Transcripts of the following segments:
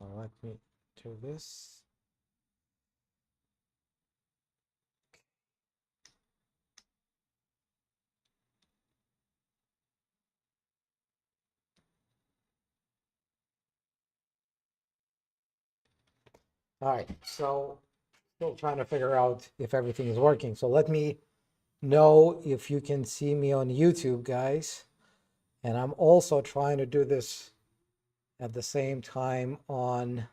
So let me do this. All right, so still trying to figure out if everything is working. So let me know if you can see me on YouTube, guys. And I'm also trying to do this at the same time on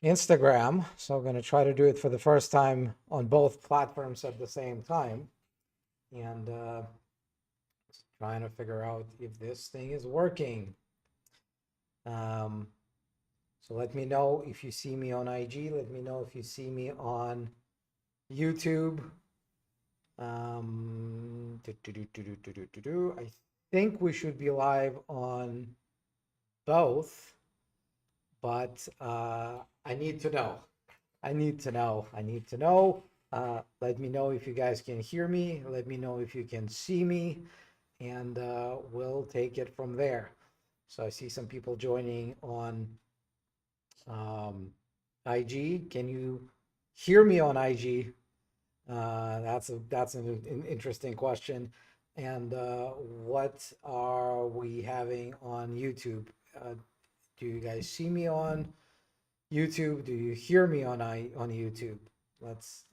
Instagram. So I'm going to try to do it for the first time on both platforms at the same time. And trying to figure out if this thing is working. So let me know if you see me on IG. Let me know if you see me on YouTube. I think we should be live on both, but I need to know. I need to know. Let me know if you guys can hear me. Let me know if you can see me, and we'll take it from there. So I see some people joining on IG. Can you hear me on IG? That's an interesting question. And what are we having on YouTube? Do you guys see me on YouTube? Do you hear me on YouTube? Let's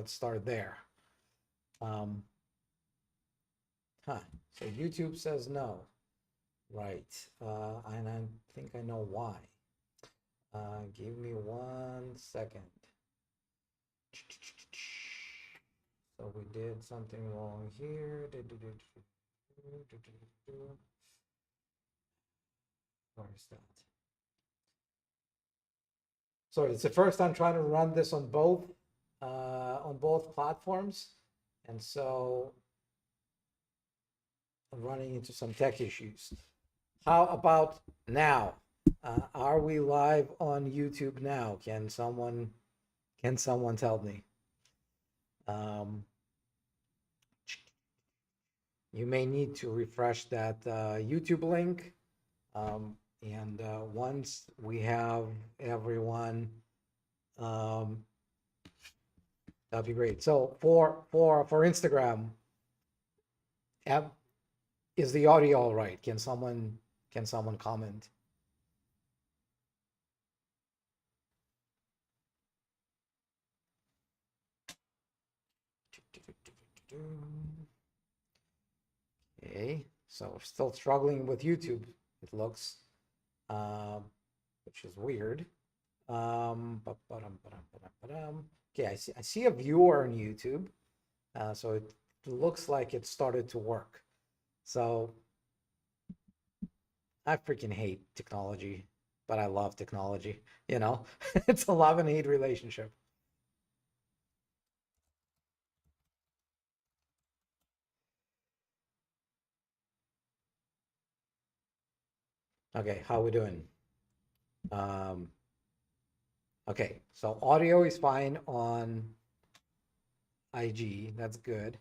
start there. So YouTube says no, right? And I think I know why. Give me 1 second. So we did something wrong here. Where is that? So it's the first time trying to run this on both platforms, and so I'm running into some tech issues. How about now? Are we live on YouTube now? Can someone tell me? You may need to refresh that YouTube link. And once we have everyone, that'd be great. So for Instagram, is the audio all right? Can someone comment? Okay, so we're still struggling with YouTube, it looks, which is weird. Okay, I see a viewer on YouTube, so it looks like it started to work. So I freaking hate technology, but I love technology. You know, it's a love and hate relationship. Okay, how we doing? Okay, so audio is fine on IG. That's good.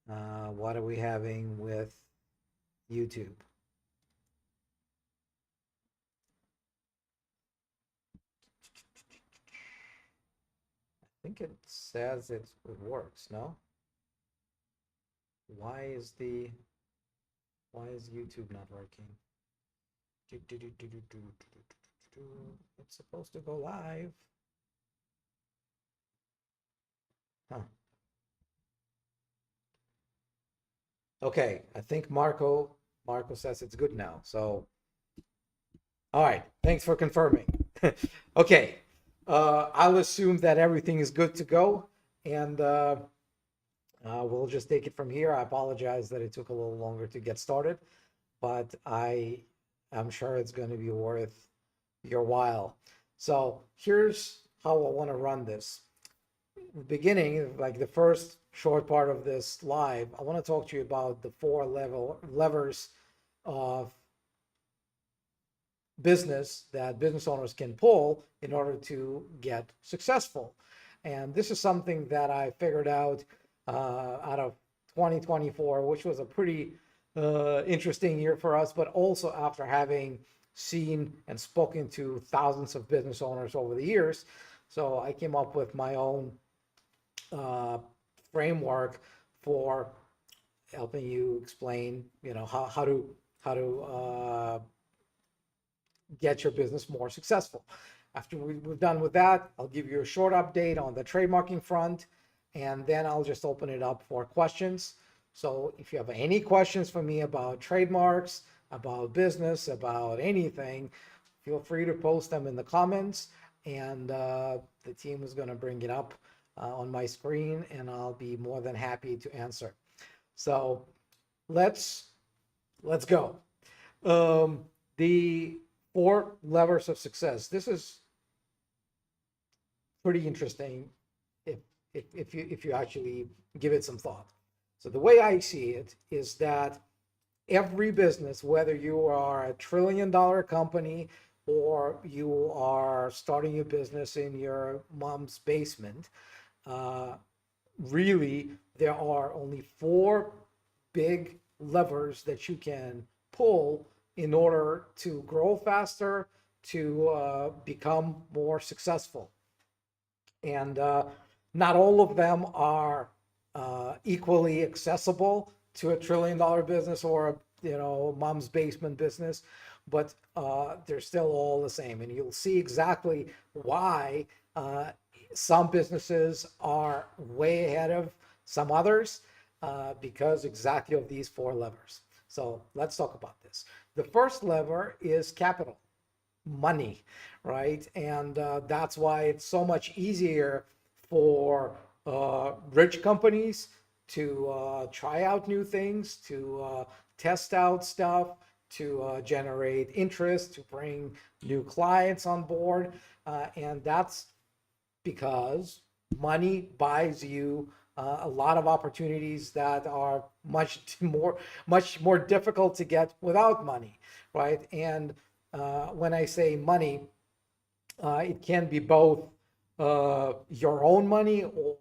What are we having with YouTube? I think it says it works, no? Why is YouTube not working? It's supposed to go live. Huh. Okay, I think Marco says it's good now. So, all right, thanks for confirming. Okay, I'll assume that everything is good to go, and we'll just take it from here. I apologize that it took a little longer to get started, but I'm sure it's going to be worth your while. So here's how I want to run this. In the beginning, like the first short part of this live, I want to talk to you about the 4 levers of business that business owners can pull in order to get successful. And this is something that I figured out of 2024, which was a pretty interesting year for us, but also after having seen and spoken to thousands of business owners over the years. So I came up with my own framework for helping you explain, how to get your business more successful. After we've done with that, I'll give you a short update on the trademarking front, and then I'll just open it up for questions. So if you have any questions for me about trademarks, about business, about anything, feel free to post them in the comments, and the team is going to bring it up on my screen, and I'll be more than happy to answer. So let's go. The 4 levers of success. This is pretty interesting if you actually give it some thought. So the way I see it is that every business, whether you are a $1 trillion company or you are starting a business in your mom's basement, really there are only 4 big levers that you can pull in order to grow faster, to become more successful. And not all of them are equally accessible to a $1 trillion business or mom's basement business, but they're still all the same. And you'll see exactly why some businesses are way ahead of some others because exactly of these 4 levers. So let's talk about this. The first lever is capital, money, right? And that's why it's so much easier for rich companies to try out new things, to test out stuff, to generate interest, to bring new clients on board. And that's because money buys you a lot of opportunities that are much more difficult to get without money, right? And when I say money, it can be both your own money or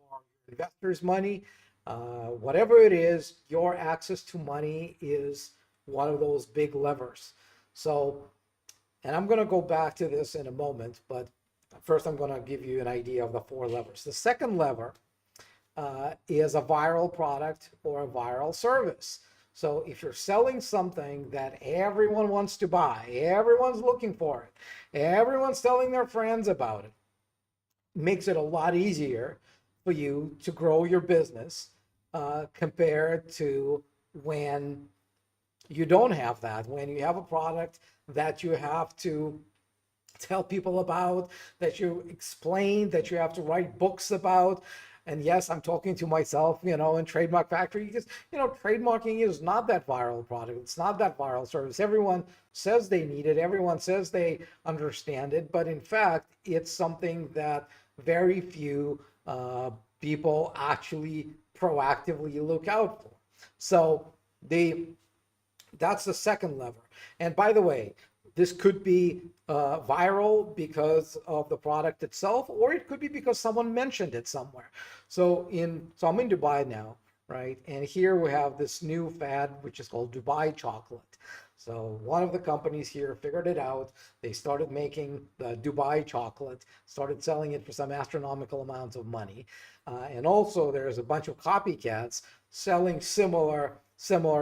investors' money. Whatever it is, your access to money is one of those big levers. So, and I'm going to go back to this in a moment, but first I'm going to give you an idea of the 4 levers. The second lever is a viral product or a viral service. So if you're selling something that everyone wants to buy, everyone's looking for it, everyone's telling their friends about it, makes it a lot easier for you to grow your business compared to when you don't have that, when you have a product that you have to tell people about, that you explain, that you have to write books about. And yes, I'm talking to myself, in Trademark Factory, because, trademarking is not that viral product. It's not that viral service. Everyone says they need it. Everyone says they understand it. But in fact, it's something that very few people actually proactively look out for. So that's the second lever. And by the way, this could be viral because of the product itself, or it could be because someone mentioned it somewhere. So I'm in Dubai now, right? And here we have this new fad, which is called Dubai chocolate. So one of the companies here figured it out. They started making the Dubai chocolate, started selling it for some astronomical amounts of money. And also there's a bunch of copycats selling similar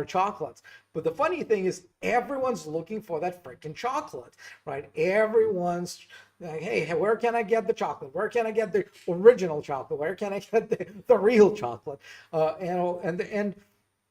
chocolates. But the funny thing is everyone's looking for that freaking chocolate, right? Everyone's like, hey, where can I get the chocolate? Where can I get the original chocolate? Where can I get the real chocolate? And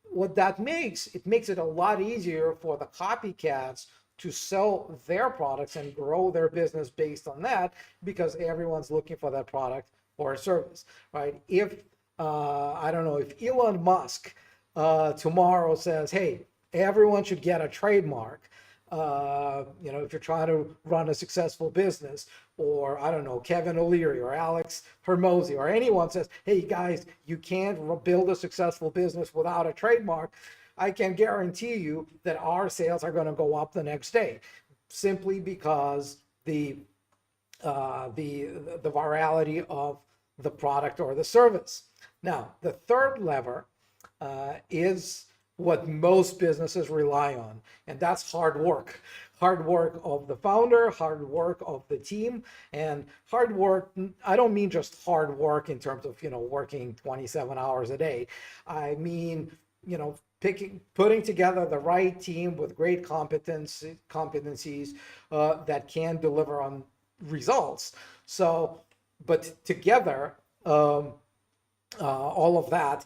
what that makes it a lot easier for the copycats to sell their products and grow their business based on that, because everyone's looking for that product or service, right? If I don't know, if Elon Musk tomorrow says, hey, everyone should get a trademark, if you're trying to run a successful business, or I don't know, Kevin O'Leary or Alex Hermosi or anyone says, hey guys, you can't build a successful business without a trademark, I can guarantee you that our sales are going to go up the next day, simply because the virality of the product or the service. Now, the third lever is what most businesses rely on, and that's hard work. hard work of the founder, hard work of the team. And hard work, I don't mean just hard work in terms of, working 27 hours a day. I mean, putting together the right team with great competencies that can deliver on results. So, but together, all of that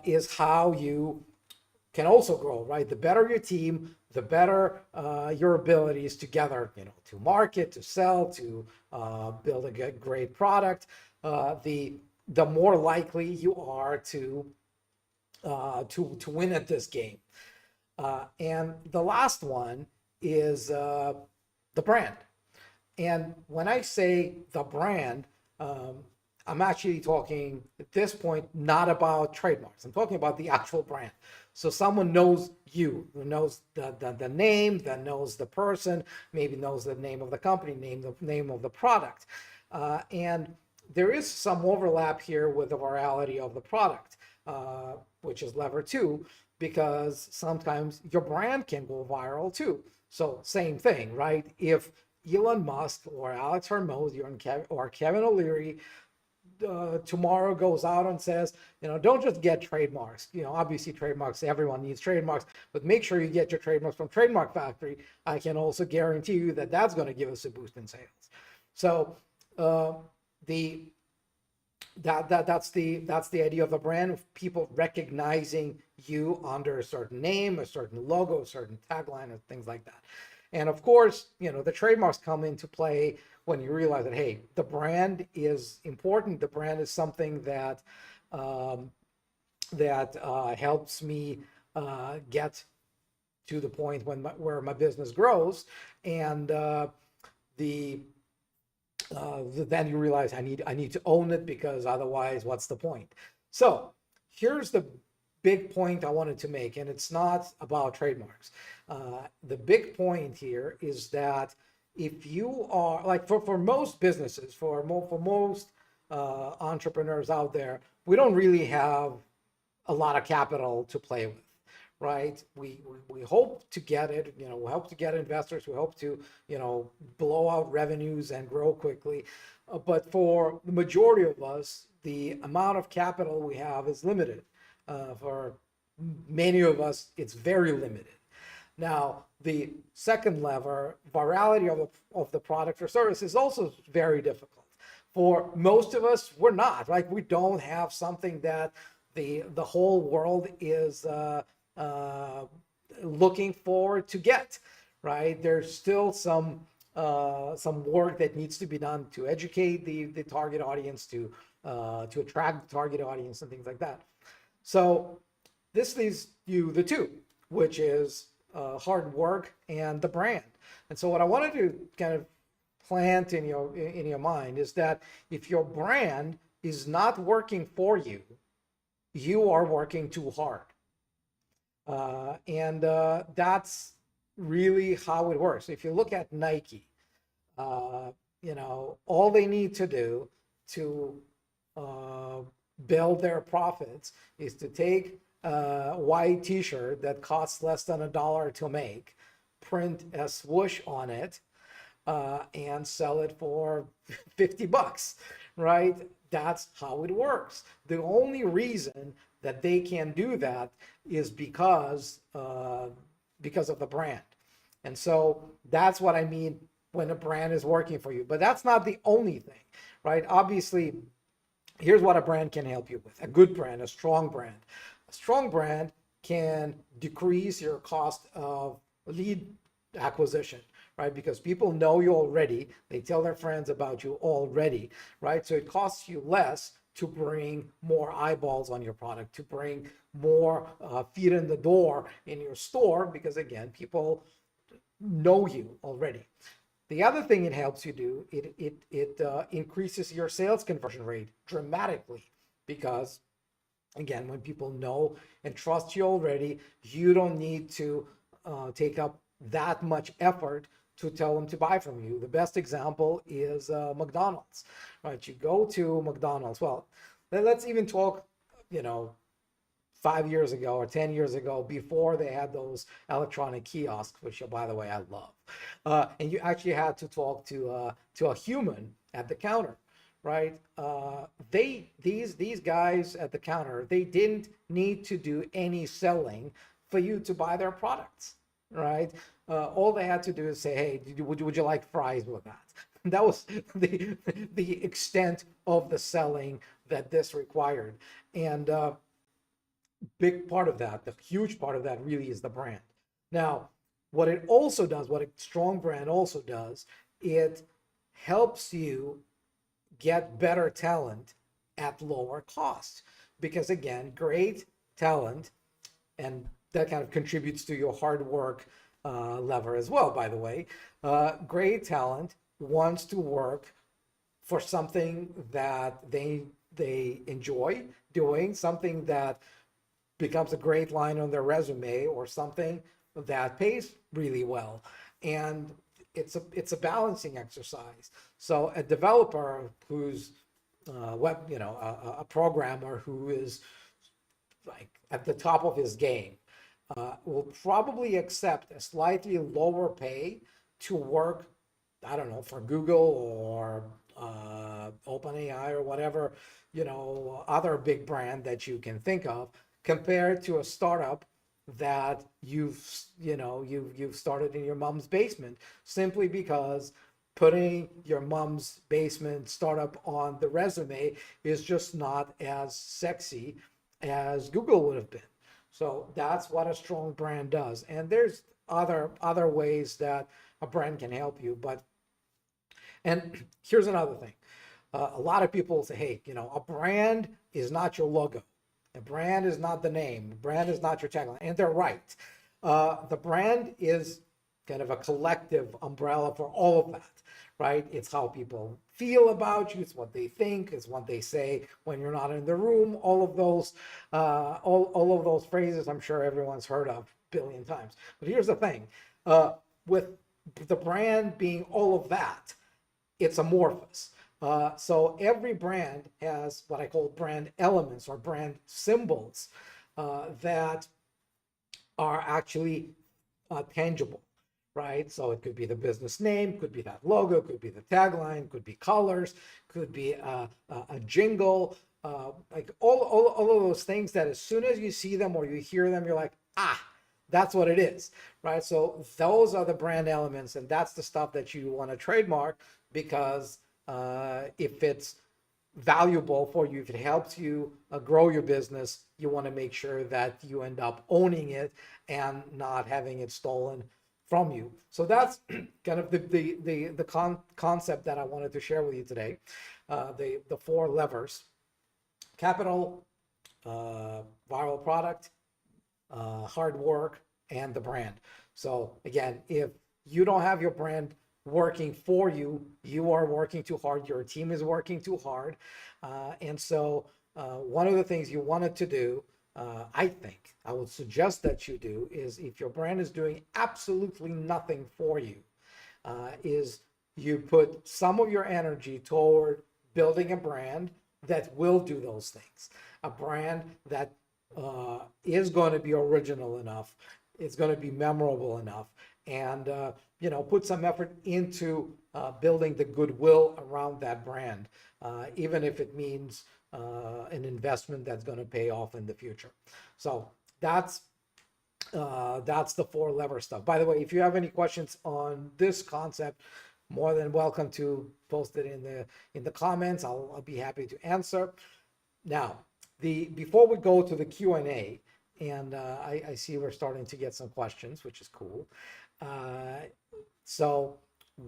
is how you can also grow, right? The better your team, the better your abilities together, to market, to sell, to build a great product, the more likely you are to win at this game. And the last one is the brand. And when I say the brand, I'm actually talking at this point not about trademarks. I'm talking about the actual brand. So someone knows you, who knows the name, that knows the person, maybe knows the name of the company, name of the product. And there is some overlap here with the virality of the product, which is lever 2, because sometimes your brand can go viral too. So same thing, right? If Elon Musk or Alex Hormozi or Kevin O'Leary tomorrow goes out and says, don't just get trademarks. Obviously trademarks, everyone needs trademarks, but make sure you get your trademarks from Trademark Factory. I can also guarantee you that that's going to give us a boost in sales. So that's the idea of the brand, of people recognizing you under a certain name, a certain logo, a certain tagline, and things like that. And of course, the trademarks come into play when you realize that, hey, the brand is important. The brand is something that helps me get to the point where my business grows, and then you realize I need to own it, because otherwise, what's the point? So here's the big point I wanted to make, and it's not about trademarks. The big point here is that if you are, like, for most businesses, for most entrepreneurs out there, we don't really have a lot of capital to play with, right? We hope to get it, we hope to get investors, we hope to, blow out revenues and grow quickly. But for the majority of us, the amount of capital we have is limited. For many of us, it's very limited. Now, the second lever, virality of the product or service, is also very difficult. For most of us, we're not, like, we don't have something that the whole world is looking forward to get, right? There's still some work that needs to be done to educate the target audience, to attract the target audience and things like that. So this leaves you the two, which is hard work and the brand. And so what I wanted to kind of plant in your mind is that if your brand is not working for you, you are working too hard. And that's really how it works. If you look at Nike, all they need to do to build their profits is to take a white t-shirt that costs less than $1 to make, print a swoosh on it, and sell it for $50, right? That's how it works. The only reason that they can do that is because of the brand. And so that's what I mean when a brand is working for you. But that's not the only thing, right? Obviously, here's what a brand can help you with. A good brand, a strong brand. A strong brand can decrease your cost of lead acquisition, right? Because people know you already. They tell their friends about you already, right? So it costs you less to bring more eyeballs on your product, to bring more feet in the door in your store, because again, people know you already. The other thing it helps you do, it increases your sales conversion rate dramatically, because again, when people know and trust you already, you don't need to take up that much effort to tell them to buy from you. The best example is McDonald's, right? You go to McDonald's. Well, let's even talk, 5 years ago or 10 years ago, before they had those electronic kiosks, which, by the way, I love. And you actually had to talk to a human at the counter, right? These guys at the counter, they didn't need to do any selling for you to buy their products, right? All they had to do is say, hey, would you like fries with that? That was the extent of the selling that this required. And big part of that, the huge part of that really is the brand. Now, what it also does, what a strong brand also does, it helps you get better talent at lower cost. Because again, great talent, and that kind of contributes to your hard work lever as well, by the way. Great talent wants to work for something that they enjoy doing, something that becomes a great line on their resume, or something that pays really well. And it's a balancing exercise. So a developer who's a programmer who is like at the top of his game will probably accept a slightly lower pay to work, I don't know, for Google or OpenAI or whatever, other big brand that you can think of, compared to a startup that you've started in your mom's basement, simply because putting your mom's basement startup on the resume is just not as sexy as Google would have been. So that's what a strong brand does. And there's other ways that a brand can help you. And here's another thing. A lot of people say, hey, a brand is not your logo. A brand is not the name. A brand is not your tagline. And they're right. The brand is kind of a collective umbrella for all of that, right? It's how people feel about you. It's what they think. It's what they say when you're not in the room. All of those phrases, I'm sure everyone's heard of a billion times. But here's the thing. With the brand being all of that, it's amorphous. So every brand has what I call brand elements or brand symbols that are actually tangible, right? So it could be the business name, could be that logo, could be the tagline, could be colors, could be a jingle, like all of those things that as soon as you see them or you hear them, you're like, that's what it is, right? So those are the brand elements, and that's the stuff that you want to trademark, because if it's valuable for you, if it helps you grow your business, you want to make sure that you end up owning it and not having it stolen from you. So that's kind of the concept that I wanted to share with you today. The four levers: capital, viral product, hard work, and the brand. So again, if you don't have your brand working for you, you are working too hard, your team is working too hard. And so one of the things you wanted to do, I think I would suggest that you do, is if your brand is doing absolutely nothing for you, is you put some of your energy toward building a brand that will do those things. A brand that is going to be original enough, it's going to be memorable enough, and put some effort into building the goodwill around that brand, even if it means an investment that's going to pay off in the future. So that's the four lever stuff. By the way, if you have any questions on this concept, more than welcome to post it in the comments. I'll be happy to answer. Now, before we go to the Q&A, and I see we're starting to get some questions, which is cool. So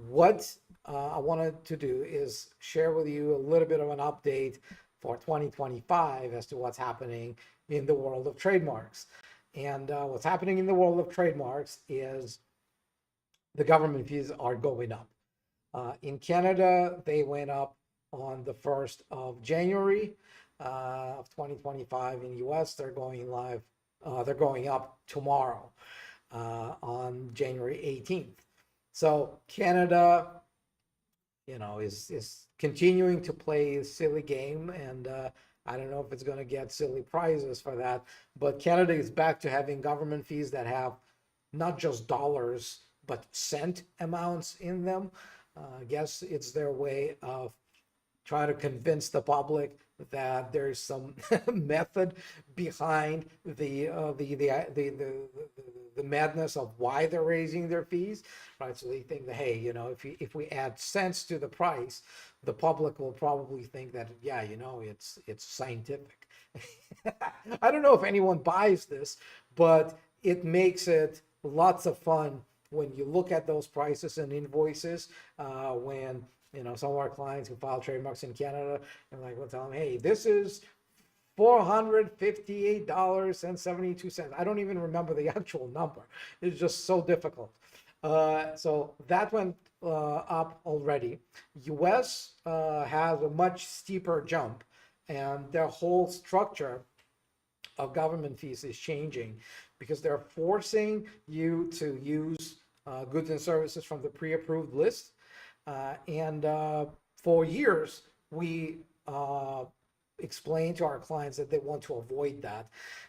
what I wanted to do is share with you a little bit of an update for 2025 as to what's happening in the world of trademarks. And what's happening in the world of trademarks is the government fees are going up. In Canada, they went up on the 1st of January of 2025. In US, they're going live. They're going up tomorrow on January 18th. So Canada, is continuing to play a silly game, and I don't know if it's going to get silly prizes for that, but Canada is back to having government fees that have not just dollars, but cent amounts in them. I guess it's their way of trying to convince the public that there's some method behind the madness of why they're raising their fees, right? So they think that, hey, if we add cents to the price, the public will probably think that, yeah, it's scientific. I don't know if anyone buys this, but it makes it lots of fun when you look at those prices and invoices, when some of our clients who file trademarks in Canada, and like, we'll tell them, hey, this is $458.72. I don't even remember the actual number. It's just so difficult. So that went up already. US has a much steeper jump, and their whole structure of government fees is changing because they're forcing you to use goods and services from the pre-approved list. And for years, we explain to our clients that they want to avoid that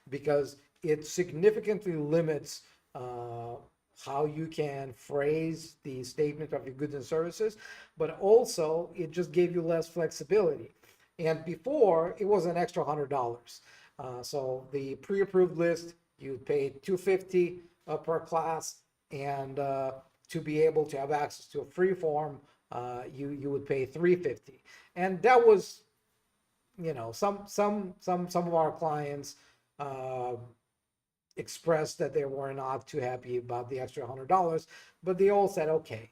because it significantly limits how you can phrase the statement of your goods and services, but also it just gave you less flexibility. And before, it was an extra $100. So the pre-approved list, you paid $250 per class, and to be able to have access to a free form, you would pay $350. And that was, some of our clients expressed that they were not too happy about the extra $100, but they all said, okay.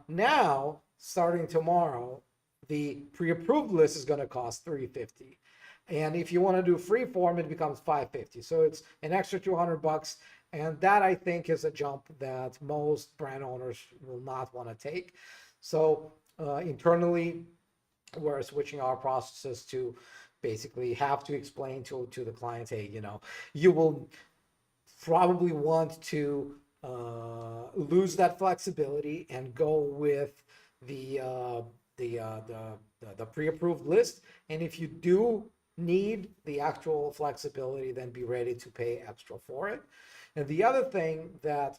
Now, starting tomorrow, the pre-approved list is going to cost $350. And if you want to do free form, it becomes $550. So it's an extra $200. And that, I think, is a jump that most brand owners will not want to take. So internally, we're switching our processes to basically have to explain to the clients, hey, you will probably want to lose that flexibility and go with the pre-approved list. And if you do need the actual flexibility, then be ready to pay extra for it. And the other thing that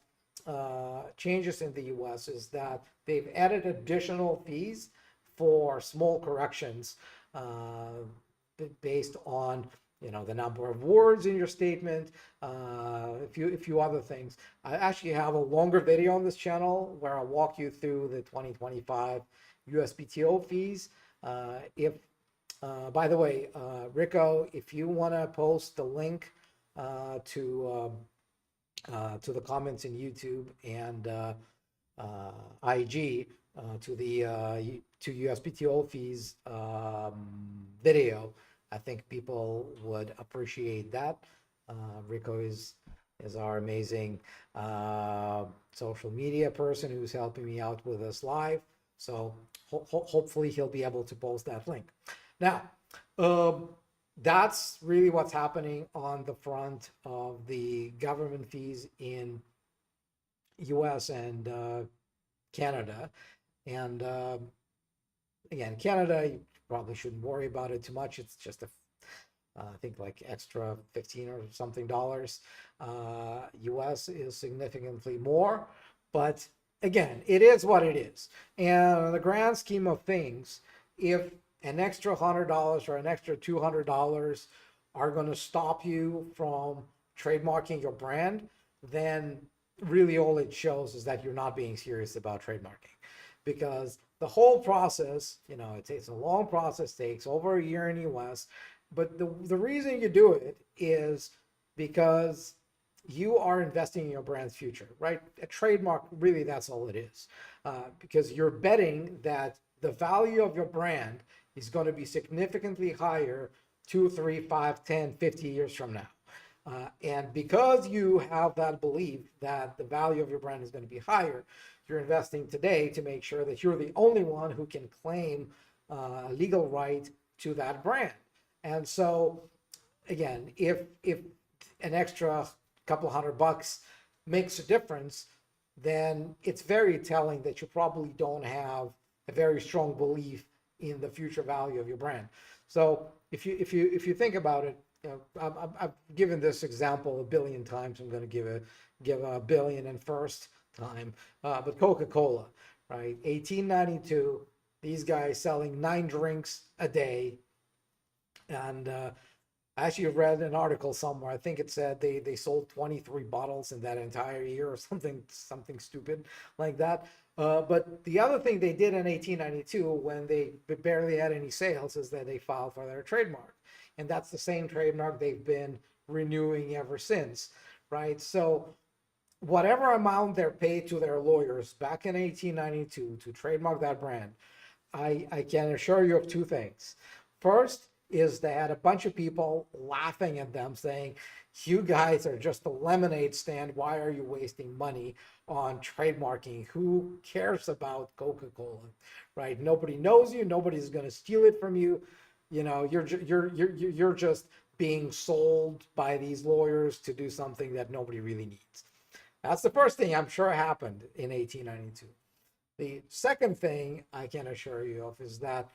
changes in the US is that they've added additional fees for small corrections based on the number of words in your statement, a few other things. I actually have a longer video on this channel where I'll walk you through the 2025 USPTO fees. By the way, Rico, if you want to post the link to the comments in YouTube and IG to USPTO fees video, I think people would appreciate that. Rico is our amazing social media person who's helping me out with this live. So hopefully he'll be able to post that link. Now, that's really what's happening on the front of the government fees in US and Canada. And again, Canada, you probably shouldn't worry about it too much. It's just I think like extra 15 or something dollars. US is significantly more, but again, it is what it is. And in the grand scheme of things, if an extra $100 or an extra $200 are going to stop you from trademarking your brand, then really all it shows is that you're not being serious about trademarking. Because the whole process, it takes a long process, takes over a year in the US, but the reason you do it is because you are investing in your brand's future, right? A trademark, really, that's all it is. Because you're betting that the value of your brand is going to be significantly higher 2, 3, 5, 10, 50 years from now. And because you have that belief that the value of your brand is going to be higher, you're investing today to make sure that you're the only one who can claim a legal right to that brand. And so, again, if an extra couple $100 makes a difference, then it's very telling that you probably don't have a very strong belief in the future value of your brand. So if you think about it, you know, I've given this example a billion times. I'm going to give a billion and first time. But Coca-Cola, right? 1892, these guys selling 9 drinks a day, and I actually read an article somewhere. I think it said they sold 23 bottles in that entire year or something stupid like that. But the other thing they did in 1892 when they barely had any sales is that they filed for their trademark. And that's the same trademark they've been renewing ever since, right? So whatever amount they're paid to their lawyers back in 1892 to trademark that brand, I can assure you of two things. First is they had a bunch of people laughing at them saying, you guys are just a lemonade stand. Why are you wasting money on trademarking? Who cares about Coca-Cola, right? Nobody knows you. Nobody's going to steal it from you. You know, you're just being sold by these lawyers to do something that nobody really needs. That's the first thing I'm sure happened in 1892. The second thing I can assure you of is that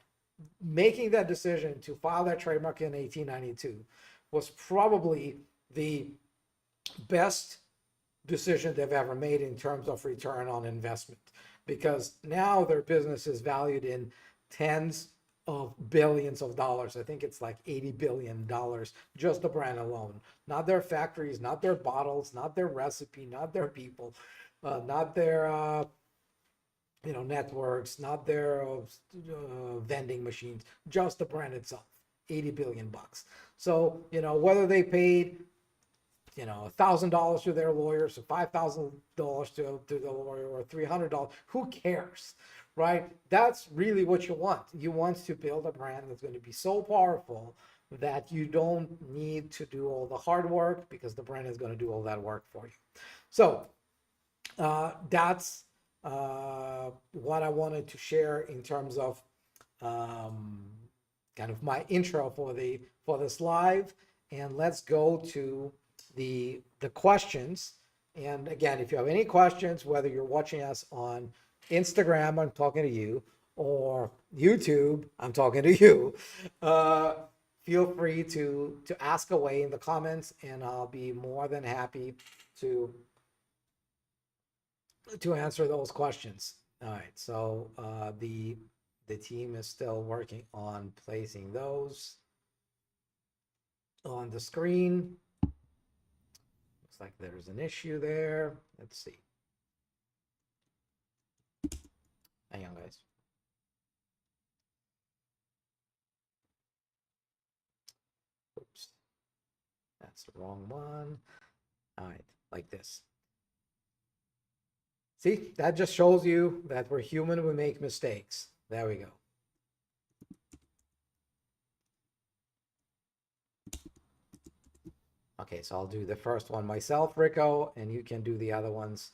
making that decision to file that trademark in 1892 was probably the best decision they've ever made in terms of return on investment, because now their business is valued in tens of billions of dollars. I think it's like $80 billion, just the brand alone. Not their factories, not their bottles, not their recipe, not their people, not their networks, not their vending machines, just the brand itself. 80 billion bucks. So, whether they paid, $1,000 to their lawyers, or $5,000 to the lawyer, or $300, who cares, right? That's really what you want. You want to build a brand that's going to be so powerful that you don't need to do all the hard work, because the brand is going to do all that work for you. So that's what I wanted to share in terms of kind of my intro for this live. And let's go to the questions. And again, if you have any questions, whether you're watching us on Instagram, I'm talking to you, or YouTube, I'm talking to you, feel free to ask away in the comments, and I'll be more than happy to answer those questions. All right, so the team is still working on placing those on the screen. Looks like there's an issue there. Let's see. Hang on, guys. Oops, that's the wrong one. All right, like this. See, that just shows you that we're human, we make mistakes. There we go. Okay, so I'll do the first one myself, Rico, and you can do the other ones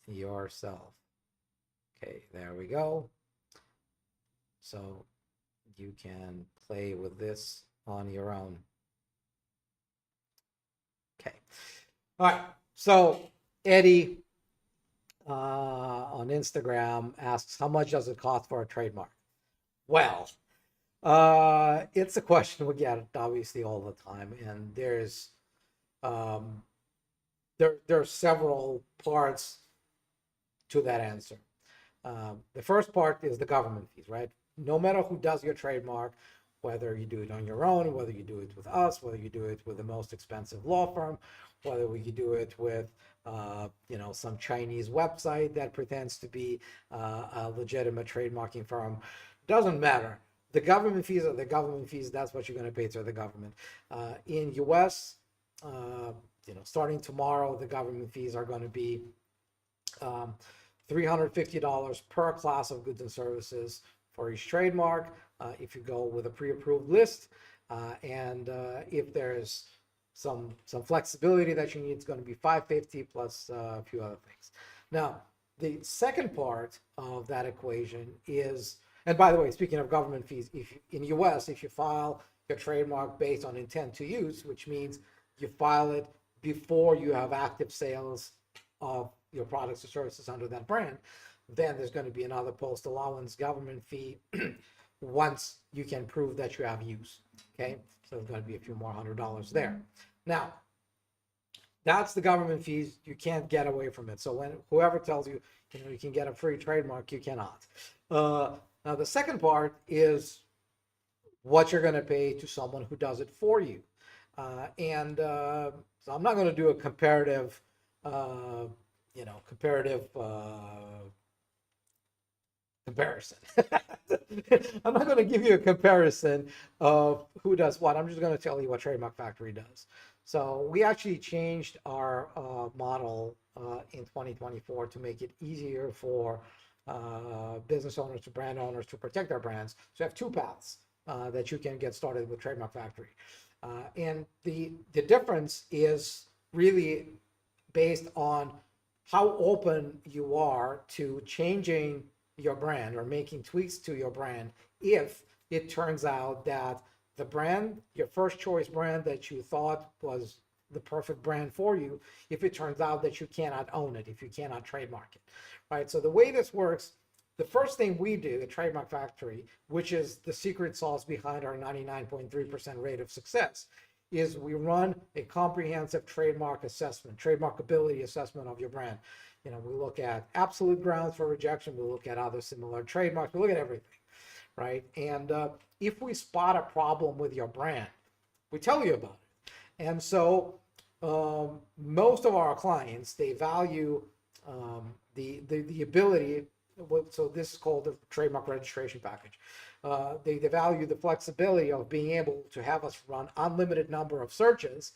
yourself. Okay, there we go. So you can play with this on your own. Okay. All right, so Eddie on Instagram asks, how much does it cost for a trademark? Well, it's a question we get obviously all the time, and there's there are several parts to that answer. The first part is the government fees, right? No matter who does your trademark, whether you do it on your own, whether you do it with us, whether you do it with the most expensive law firm, whether you do it with some Chinese website that pretends to be a legitimate trademarking firm, doesn't matter. The government fees are the government fees. That's what you're going to pay to the government. In US, starting tomorrow, the government fees are going to be $350 per class of goods and services for each trademark. If you go with a pre-approved list, and if there's some flexibility that you need, it's going to be $550 plus a few other things. Now, the second part of that equation is, and by the way, speaking of government fees, if in US, if you file your trademark based on intent to use, which means you file it before you have active sales of your products or services under that brand, then there's going to be another post allowance government fee, once you can prove that you have use. Okay, so there's going to be a few more $100 there. Now, that's the government fees. You can't get away from it. So when whoever tells you, you can get a free trademark, you cannot. Now the second part is what you're going to pay to someone who does it for you. So I'm not going to do a comparative, comparison. I'm not going to give you a comparison of who does what. I'm just going to tell you what Trademark Factory does. So we actually changed our model in 2024 to make it easier for business owners, to brand owners to protect their brands. So you have two paths that you can get started with Trademark Factory. And the difference is really based on how open you are to changing your brand or making tweaks to your brand if it turns out that the brand, your first choice brand that you thought was the perfect brand for you, if it turns out that you cannot own it, if you cannot trademark it, right? So the way this works, the first thing we do at Trademark Factory, which is the secret sauce behind our 99.3% rate of success, is we run a comprehensive trademark assessment, trademarkability assessment of your brand. We look at absolute grounds for rejection, we look at other similar trademarks, we look at everything, right? And if we spot a problem with your brand, we tell you about it. And so most of our clients, they value the ability, so this is called the trademark registration package. They value the flexibility of being able to have us run unlimited number of searches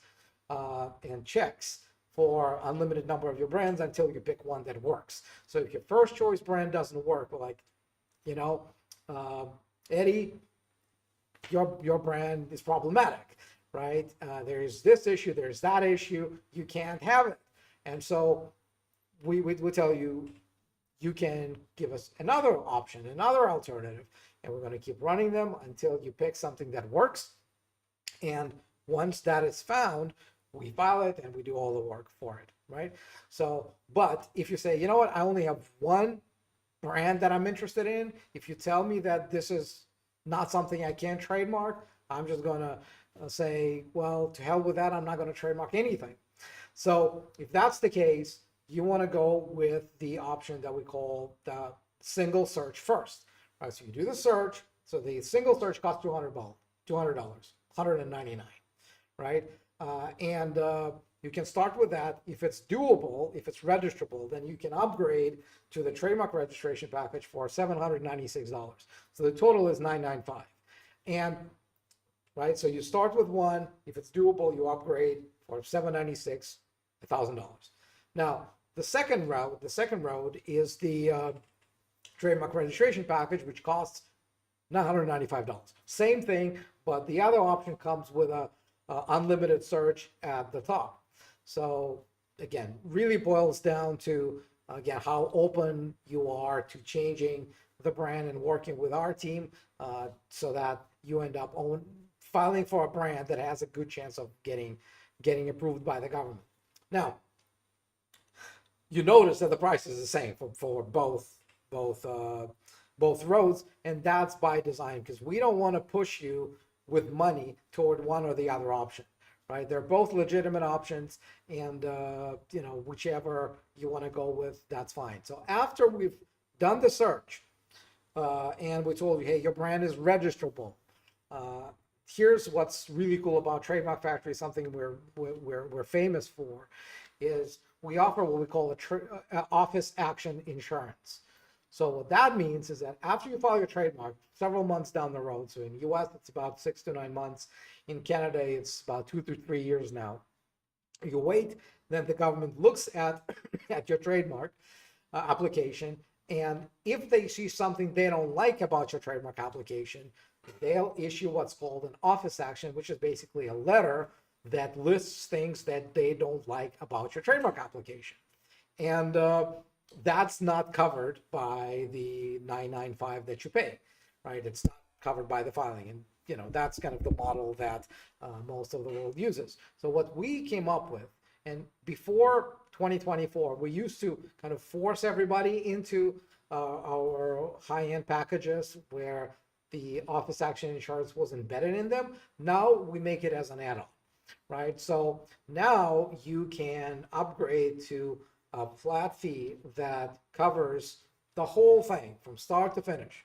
and checks for unlimited number of your brands until you pick one that works. So if your first choice brand doesn't work, like, Eddie, your brand is problematic, right? There's this issue, there's that issue, you can't have it. And so we tell you, you can give us another option, another alternative, and we're going to keep running them until you pick something that works. And once that is found, we file it and we do all the work for it, right? So, but if you say, you know what, I only have one brand that I'm interested in, if you tell me that this is not something I can trademark, I'm just going to say, well, to hell with that, I'm not going to trademark anything. So if that's the case, you want to go with the option that we call the single search first, right? So you do the search. So the single search costs $200, $199, right? You can start with that. If it's doable, if it's registrable, then you can upgrade to the trademark registration package for $796. So the total is $995. And right, so you start with one. If it's doable, you upgrade for $796, $1,000. Now, the second route is the trademark registration package, which costs $995. Same thing, but the other option comes with a unlimited search at the top. So again, really boils down to, again, how open you are to changing the brand and working with our team so that you end up filing for a brand that has a good chance of getting approved by the government. Now, you notice that the price is the same for both roads, and that's by design, because we don't want to push you with money toward one or the other option, right? They're both legitimate options, and whichever you want to go with, that's fine. So after we've done the search and we told you, hey, your brand is registrable, here's what's really cool about Trademark Factory, something we're famous for, is we offer what we call a office action insurance. So what that means is that after you file your trademark, several months down the road, so in the US, it's about 6 to 9 months. In Canada, it's about 2 to 3 years now. You wait, then the government looks at your trademark application, and if they see something they don't like about your trademark application, they'll issue what's called an office action, which is basically a letter that lists things that they don't like about your trademark application. And that's not covered by the $995 that you pay, right? It's not covered by the filing. And, that's kind of the model that most of the world uses. So what we came up with, and before 2024, we used to kind of force everybody into our high-end packages where the office action insurance was embedded in them. Now we make it as an add-on, right? So now you can upgrade to a flat fee that covers the whole thing from start to finish,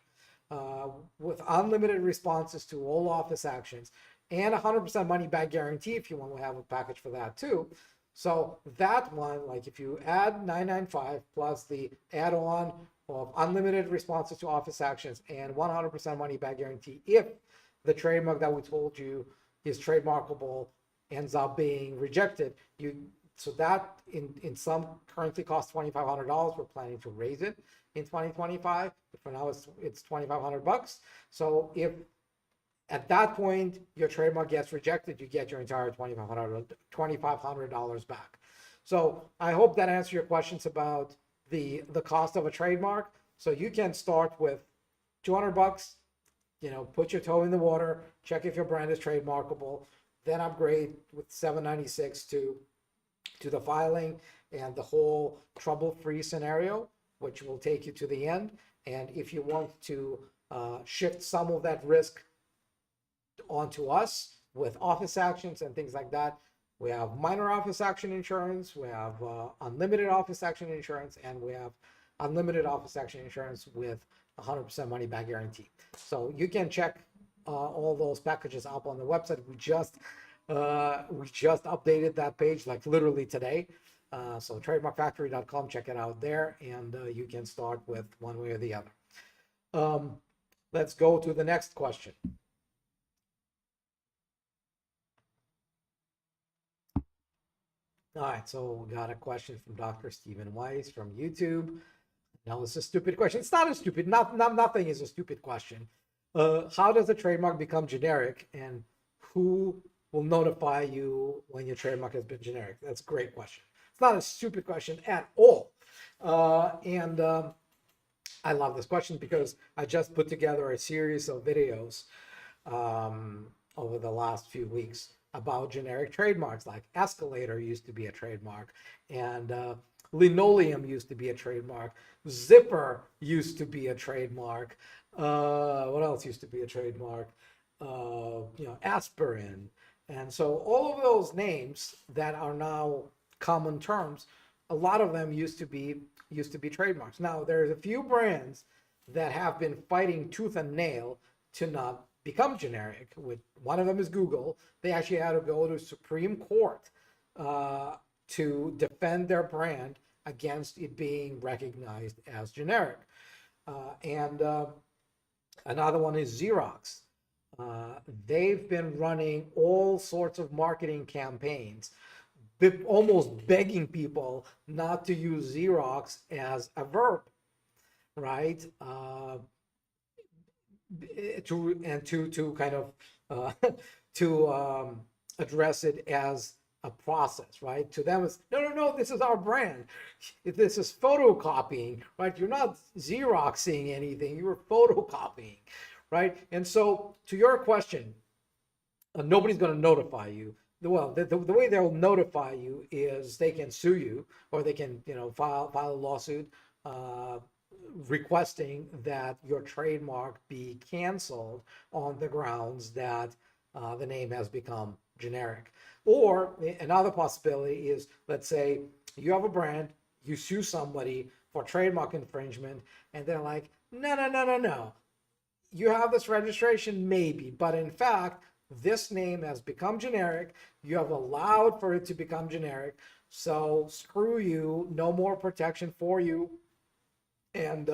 with unlimited responses to all office actions and 100% money back guarantee if you want to have a package for that too. So that one, like if you add 995 plus the add-on of unlimited responses to office actions and 100% money back guarantee, if the trademark that we told you is trademarkable ends up being rejected, so that in some currently costs $2,500. We're planning to raise it in 2025. But for now, it's $2,500. So if at that point your trademark gets rejected, you get your entire $2,500 back. So I hope that answers your questions about the cost of a trademark. So you can start with $200. Put your toe in the water, check if your brand is trademarkable, then upgrade with $796 to the filing and the whole trouble-free scenario, which will take you to the end. And if you want to shift some of that risk onto us with office actions and things like that, we have minor office action insurance, we have unlimited office action insurance, and we have unlimited office action insurance with 100% money back guarantee. So you can check all those packages up on the website. We just updated that page like literally today. So trademarkfactory.com, check it out there, and you can start with one way or the other. Let's go to the next question. All right, so we got a question from Dr. Stephen Weiss from YouTube. Now, this is a stupid question. It's not a stupid, nothing is a stupid question. How does a trademark become generic, and who will notify you when your trademark has been generic? That's a great question. It's not a stupid question at all. I love this question because I just put together a series of videos over the last few weeks about generic trademarks. Like escalator used to be a trademark, and linoleum used to be a trademark. Zipper used to be a trademark. What else used to be a trademark? Aspirin. And so all of those names that are now common terms, a lot of them used to be trademarks. Now there's a few brands that have been fighting tooth and nail to not become generic. One of them is Google. They actually had to go to Supreme Court to defend their brand against it being recognized as generic. And another one is Xerox. They've been running all sorts of marketing campaigns, almost begging people not to use Xerox as a verb, right? To kind of address it as a process, right? To them, it's no, this is our brand. This is photocopying, right? You're not Xeroxing anything, you're photocopying, right? And so to your question, nobody's going to notify you. Well, the way they'll notify you is they can sue you, or they can file a lawsuit requesting that your trademark be canceled on the grounds that the name has become generic. Or another possibility is, let's say you have a brand, you sue somebody for trademark infringement, and they're like, no. You have this registration, maybe, but in fact, this name has become generic. You have allowed for it to become generic. So screw you, no more protection for you. And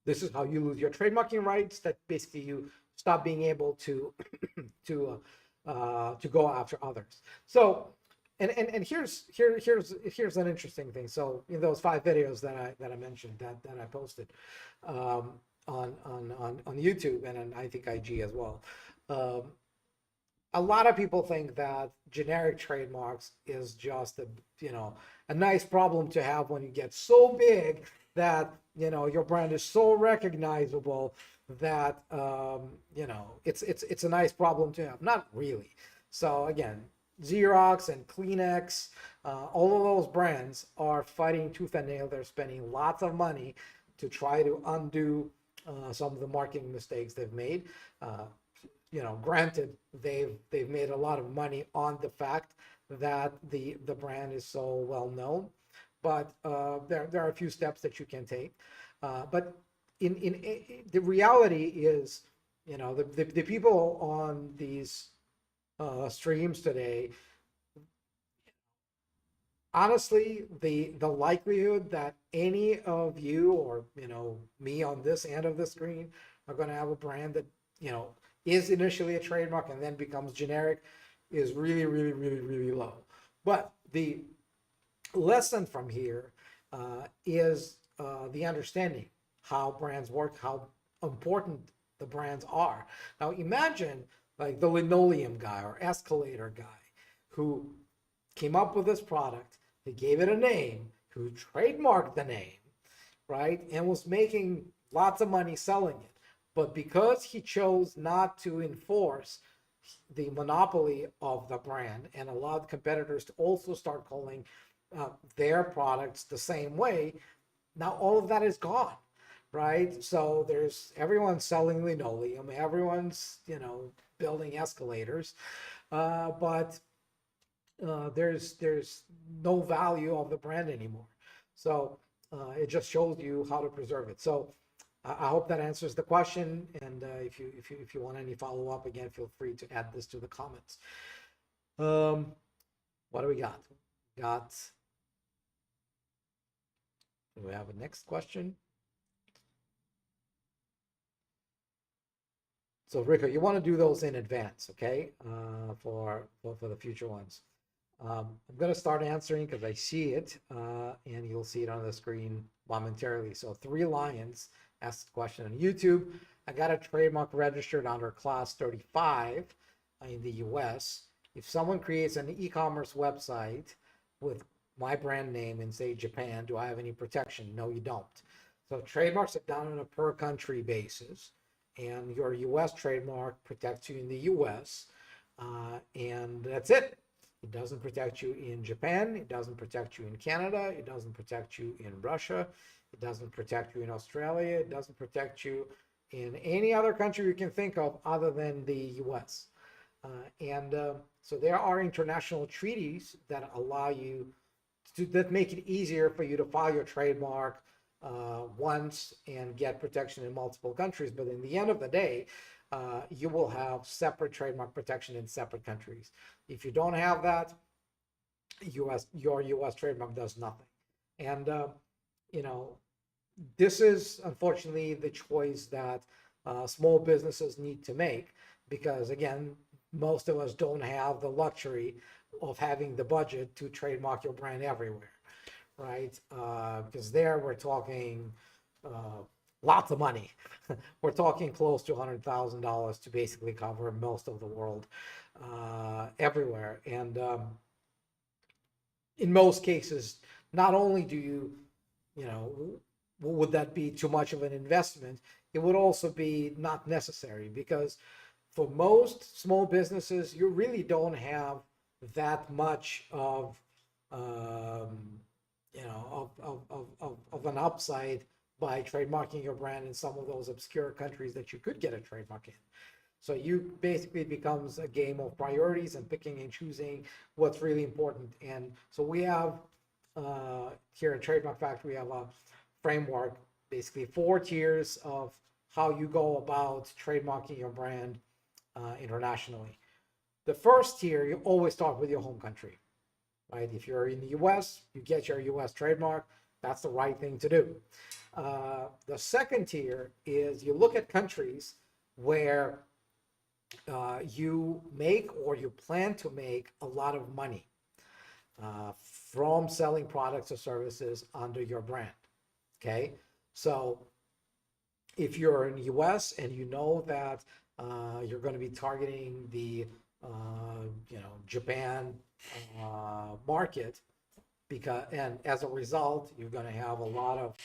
this is how you lose your trademarking rights, that basically you stop being able to go after others. So, and here's an interesting thing. So in those 5 videos that I mentioned that I posted on YouTube and I think IG as well, a lot of people think that generic trademarks is just a nice problem to have when you get so big that your brand is so recognizable that it's a nice problem to have. Not really. So again, Xerox and Kleenex, all of those brands are fighting tooth and nail. They're spending lots of money to try to undo some of the marketing mistakes they've made. Granted, they've made a lot of money on the fact that the brand is so well known, but there are a few steps that you can take. But in the reality is, the people on these streams today, honestly, the likelihood that any of you or me on this end of the screen are going to have a brand that is initially a trademark and then becomes generic is really, really, really, really low. But the lesson from here is the understanding how brands work, how important the brands are. Now imagine like the linoleum guy or escalator guy who came up with this product, he gave it a name, who trademarked the name, right, and was making lots of money selling it. But because he chose not to enforce the monopoly of the brand and allowed competitors to also start calling their products the same way, now all of that is gone, right? So everyone's selling linoleum, everyone's building escalators, but there's no value of the brand anymore. So it just shows you how to preserve it. So I hope that answers the question. And if you want any follow up, again, feel free to add this to the comments. What do we got? Do we have a next question? So Rico, you want to do those in advance, okay? For the future ones. I'm going to start answering because I see it, and you'll see it on the screen momentarily. So 3 Lions asked a question on YouTube. I got a trademark registered under Class 35 in the US. If someone creates an e-commerce website with my brand name in, say, Japan, do I have any protection? No, you don't. So trademarks are done on a per country basis, and your US trademark protects you in the US, and that's it. It doesn't protect you in Japan. It doesn't protect you in Canada. It doesn't protect you in Russia. It doesn't protect you in Australia. It doesn't protect you in any other country you can think of other than the US. So there are international treaties that allow you that make it easier for you to file your trademark once and get protection in multiple countries. But in the end of the day, you will have separate trademark protection in separate countries. If you don't have that, your US trademark does nothing. And this is unfortunately the choice that small businesses need to make, because again, most of us don't have the luxury of having the budget to trademark your brand everywhere, right? Because there we're talking lots of money. We're talking close to $100,000 to basically cover most of the world everywhere. And in most cases, not only do you would that be too much of an investment, it would also be not necessary, because for most small businesses, you really don't have that much of an upside by trademarking your brand in some of those obscure countries that you could get a trademark in. So you basically becomes a game of priorities and picking and choosing what's really important. And so we have here at Trademark Factory, we have a framework, basically 4 tiers of how you go about trademarking your brand internationally. The first tier, you always start with your home country, right? If you're in the US, you get your US trademark. That's the right thing to do. The second tier is you look at countries where you make or you plan to make a lot of money from selling products or services under your brand. Okay, so if you're in the US and you know that you're going to be targeting the Japan market, and as a result you're going to have a lot of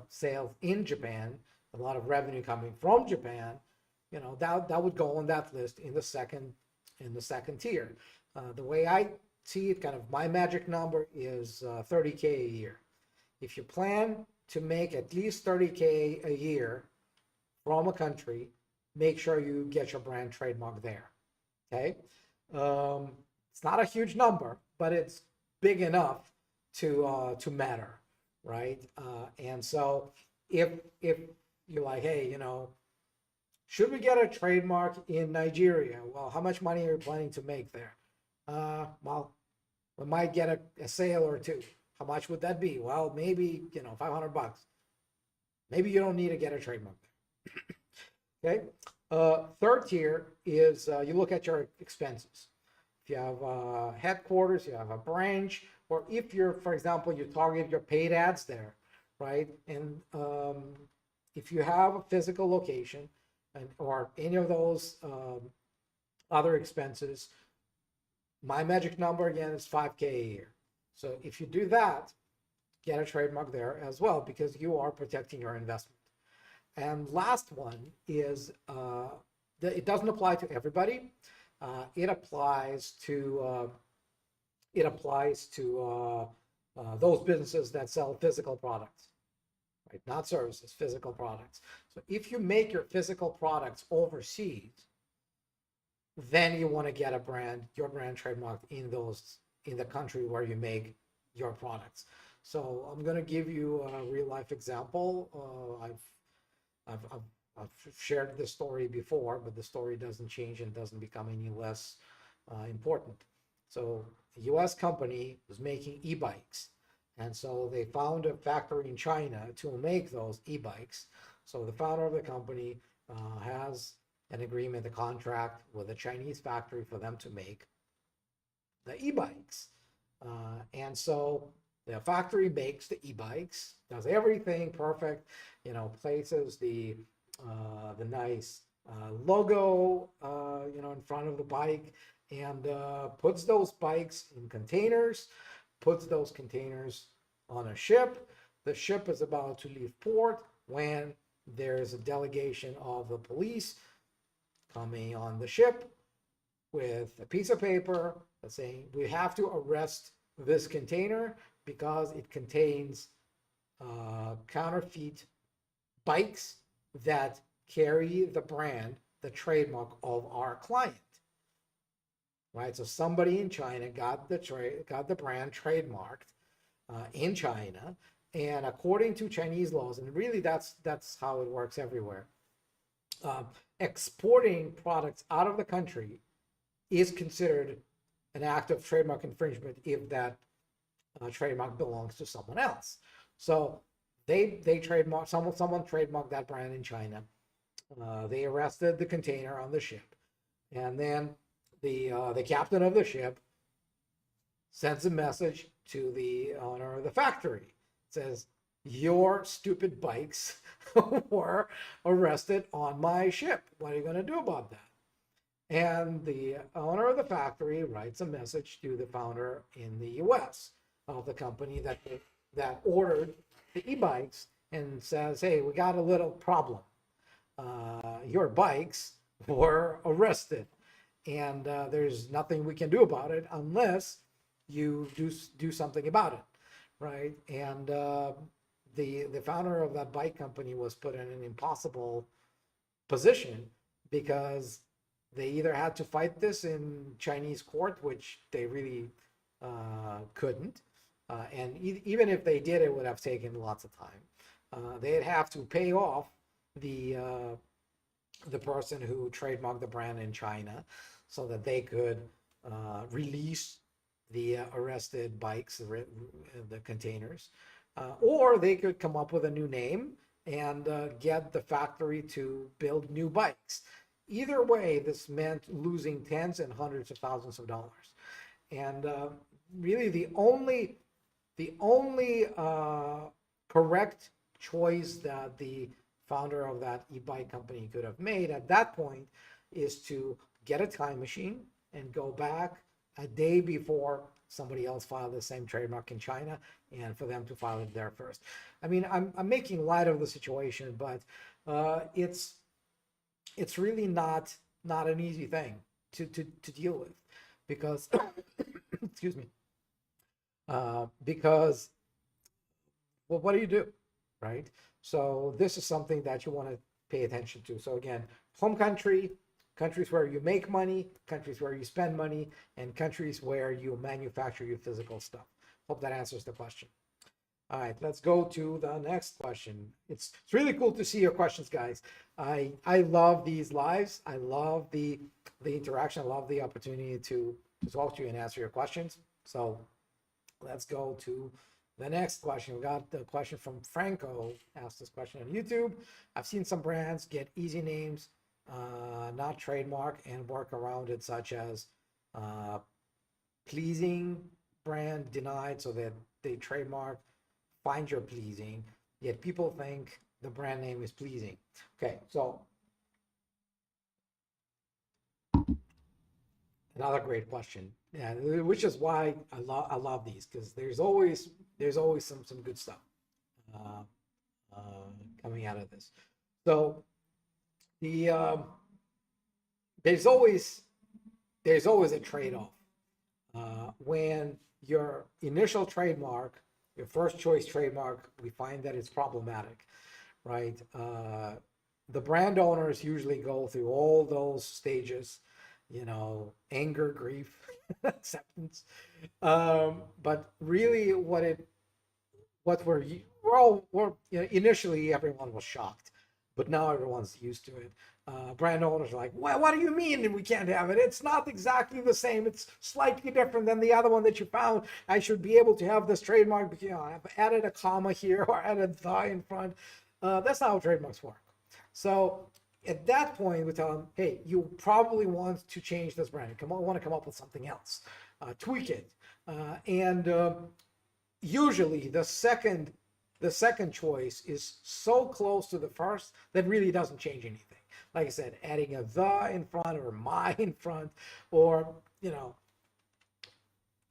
sales in Japan, a lot of revenue coming from Japan, that would go on that list in the second tier. The way I see it, kind of my magic number is $30K a year. if you plan to make at least 30K a year from a country, make sure you get your brand trademark there. Okay. It's not a huge number, but it's big enough to matter, right? And so if you're like, hey, should we get a trademark in Nigeria? Well, how much money are you planning to make there? Well, we might get a sale or two. How much would that be? Well, maybe, $500. Maybe you don't need to get a trademark there. Okay. Third tier is you look at your expenses. If you have a headquarters, you have a branch, or if you're, for example, you target your paid ads there, right? And if you have a physical location or any of those other expenses, my magic number again is 5K a year. So if you do that, get a trademark there as well, because you are protecting your investment. And last one is it doesn't apply to everybody. It applies to those businesses that sell physical products, right? Not services, physical products. So if you make your physical products overseas, then you want to get your brand trademarked in the country where you make your products. So I'm going to give you a real life example. I've shared this story before, but the story doesn't change and doesn't become any less important. So a US company was making e-bikes. And so they found a factory in China to make those e-bikes. So the founder of the company has an agreement, a contract with a Chinese factory for them to make the e-bikes. And so the factory makes the e-bikes, does everything perfect, places the nice logo, in front of the bike, and puts those bikes in containers, puts those containers on a ship. The ship is about to leave port when there's a delegation of the police coming on the ship with a piece of paper that's saying, we have to arrest this container because it contains counterfeit bikes that carry the brand, the trademark of our client. Right, so somebody in China got the brand trademarked in China, and according to Chinese laws, and really that's how it works everywhere. Exporting products out of the country is considered an act of trademark infringement if that trademark belongs to someone else. So they trademark someone trademarked that brand in China. They arrested the container on the ship, and then the captain of the ship sends a message to the owner of the factory. It says, your stupid bikes were arrested on my ship. What are you going to do about that? And the owner of the factory writes a message to the founder in the US of the company that ordered the e-bikes and says, hey, we got a little problem. Your bikes were arrested. And there's nothing we can do about it unless you do something about it, right? And the founder of that bike company was put in an impossible position because they either had to fight this in Chinese court, which they really couldn't, and even if they did, it would have taken lots of time. They'd have to pay off the person who trademarked the brand in China, so that they could release the arrested bikes, the containers, or they could come up with a new name and get the factory to build new bikes. Either way, this meant losing tens and hundreds of thousands of dollars. And really the only correct choice that the founder of that e-bike company could have made at that point is to get a time machine and go back a day before somebody else filed the same trademark in China, and for them to file it there first. I mean, I'm making light of the situation, but it's really not an easy thing to deal with, because excuse me, because well, what do you do, right? So this is something that you want to pay attention to. So again, home country, countries where you make money, countries where you spend money, and countries where you manufacture your physical stuff. Hope that answers the question. All right, let's go to the next question. It's really cool to see your questions, guys. I love these lives. I love the interaction. I love the opportunity to talk to you and answer your questions. So let's go to the next question. We got the question from Franco, asked this question on YouTube. I've seen some brands get easy names, not trademark, and work around it, such as pleasing brand denied, so that they trademark find your pleasing, yet people think the brand name is pleasing. Okay, so another great question. Yeah, which is why I love these, because there's always some good stuff coming out of this. So the there's always a trade-off when your initial trademark, your first choice trademark, we find that it's problematic, right? The brand owners usually go through all those stages, anger, grief, acceptance. But really initially everyone was shocked, but now everyone's used to it. Brand owners are like, well, what do you mean we can't have it? It's not exactly the same. It's slightly different than the other one that you found. I should be able to have this trademark because I've added a comma here or added the in front. That's not how trademarks work. So at that point, we tell them, hey, you probably want to change this brand. You want to come up with something else, tweak it. And usually the second choice is so close to the first that really doesn't change anything. Like I said, adding a the in front or my in front, or,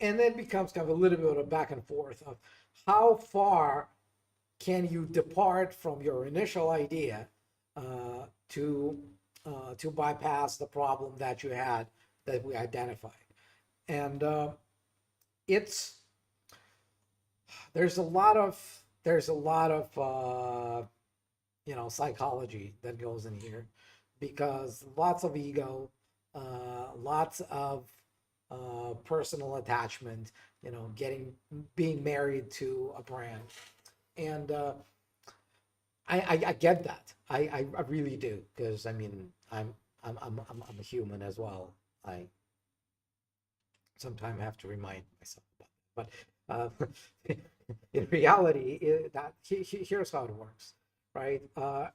and then becomes kind of a little bit of a back and forth of how far can you depart from your initial idea to bypass the problem that you had, that we identified. And there's a lot of psychology that goes in here, because lots of ego, lots of personal attachment, being married to a brand. And I get that. I really do, because I mean I'm a human as well. I sometimes have to remind myself about it. But in reality, here's how it works, right?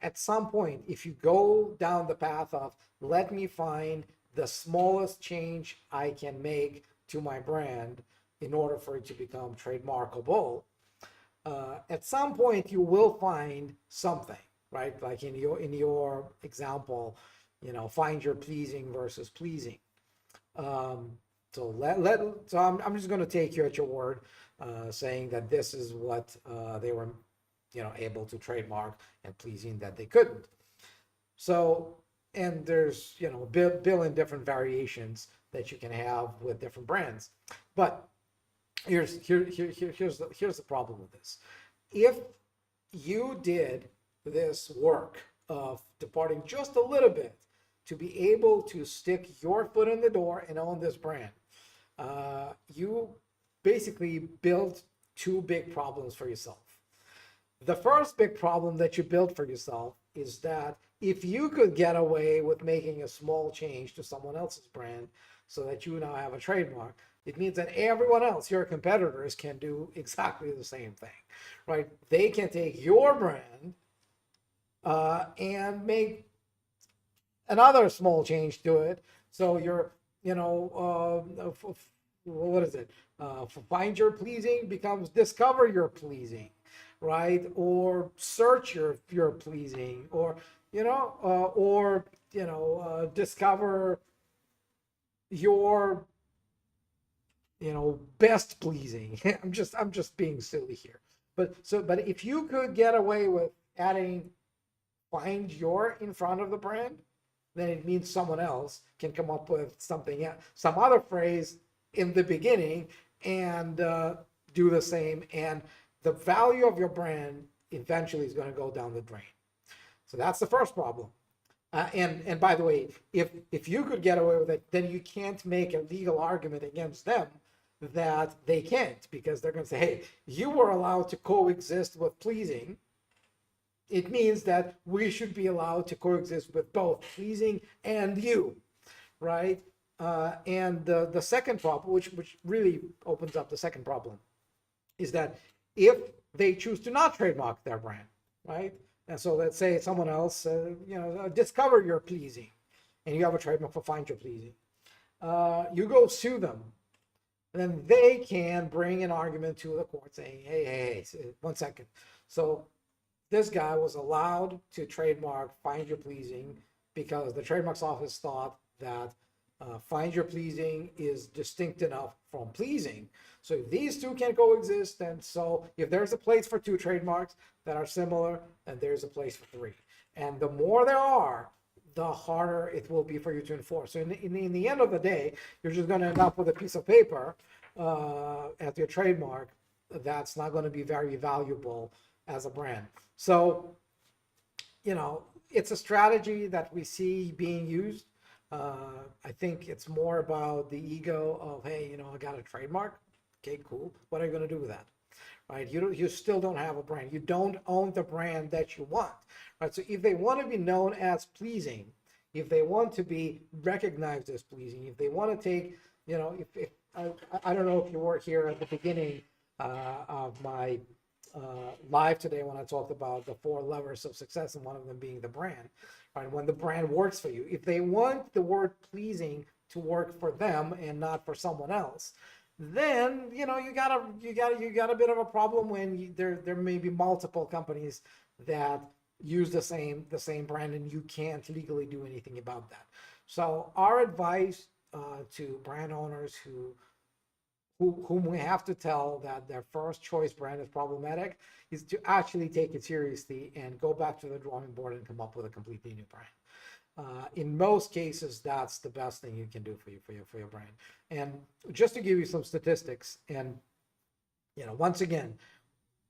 At some point, if you go down the path of let me find the smallest change I can make to my brand in order for it to become trademarkable, at some point you will find something, right? Like in your example, find your pleasing versus pleasing. So I'm just going to take you at your word, saying that this is what they were, able to trademark, and pleasing that they couldn't. So, and there's billion different variations that you can have with different brands. But here's the problem with this. If you did this work of departing just a little bit to be able to stick your foot in the door and own this brand, you basically built two big problems for yourself. The first big problem that you built for yourself is that if you could get away with making a small change to someone else's brand so that you now have a trademark, it means that everyone else, your competitors, can do exactly the same thing, right? They can take your brand and make another small change to it. So you're, what is it? Find your pleasing becomes discover your pleasing, right? Or search your pleasing, or discover your best pleasing. I'm just being silly here. But if you could get away with adding find your in front of the brand, then it means someone else can come up with something else, some other phrase in the beginning, and do the same. And the value of your brand eventually is going to go down the drain. So that's the first problem. And by the way, if you could get away with it, then you can't make a legal argument against them that they can't, because they're going to say, hey, you were allowed to coexist with pleasing. It means that we should be allowed to coexist with both pleasing and you, right? And the second problem, which really opens up the second problem, is that if they choose to not trademark their brand, right? And so let's say someone else, discover your pleasing, and you have a trademark for find your pleasing. You go sue them, and then they can bring an argument to the court saying, hey, 1 second. So this guy was allowed to trademark find your pleasing because the trademarks office thought that find your pleasing is distinct enough from pleasing. So if these two can coexist, and so if there's a place for 2 trademarks that are similar, then there's a place for 3. And the more there are, the harder it will be for you to enforce. So in the end of the day, you're just going to end up with a piece of paper at your trademark that's not going to be very valuable as a brand. So, it's a strategy that we see being used. I think it's more about the ego of, hey, I got a trademark. Okay, cool. What are you going to do with that? Right? You still don't have a brand. You don't own the brand that you want. Right? So if they want to be known as pleasing, if they want to be recognized as pleasing, if they want to take, if I don't know if you were here at the beginning of my live today when I talked about the 4 levers of success, and one of them being the brand. Right? When the brand works for you, if they want the word pleasing to work for them and not for someone else, then you got a bit of a problem when there may be multiple companies that use the same brand, and you can't legally do anything about that. So our advice to brand owners whom we have to tell that their first choice brand is problematic is to actually take it seriously and go back to the drawing board and come up with a completely new brand. In most cases, that's the best thing you can do for your brand. And just to give you some statistics, and once again,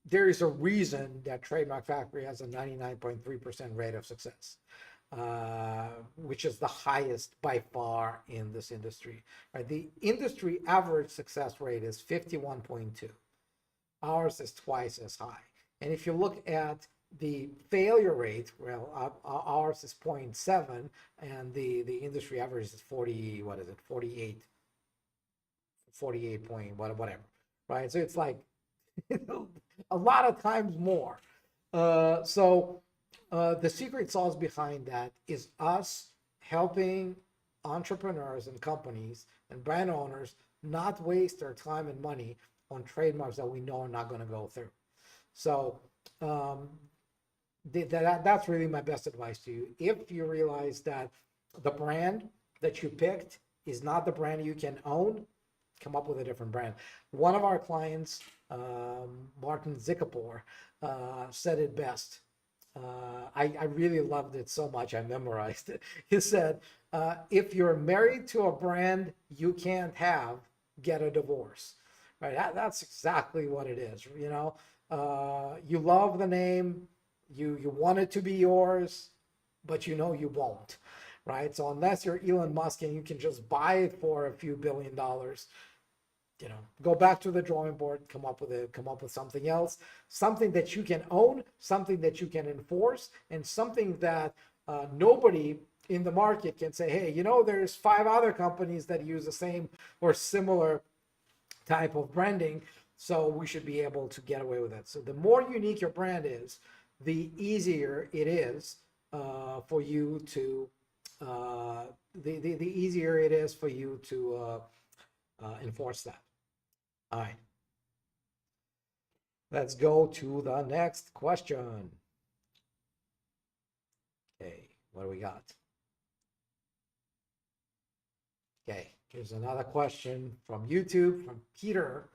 there is a reason that Trademark Factory has a 99.3% rate of success, which is the highest by far in this industry. Right? The industry average success rate is 51.2. Ours is twice as high. And if you look at the failure rate, well, ours is 0.7, and the industry average is 48 point whatever, right? So it's like a lot of times more. So the secret sauce behind that is us helping entrepreneurs and companies and brand owners not waste their time and money on trademarks that we know are not going to go through. So that's really my best advice to you. If you realize that the brand that you picked is not the brand you can own, come up with a different brand. One of our clients, Martin Zikapor, said it best. I really loved it so much, I memorized it. He said, if you're married to a brand you can't have, get a divorce. Right? That's exactly what it is. You love the name, you want it to be yours, but you won't. Right? So unless you're Elon Musk and you can just buy it for a few $1 billion, go back to the drawing board, come up with something else, something that you can own, something that you can enforce, and something that nobody in the market can say, hey, there's 5 other companies that use the same or similar type of branding, so we should be able to get away with it. So the more unique your brand is, the easier it is for you to enforce that. All right. Let's go to the next question. Okay, what do we got? Okay, here's another question from YouTube, from Peter.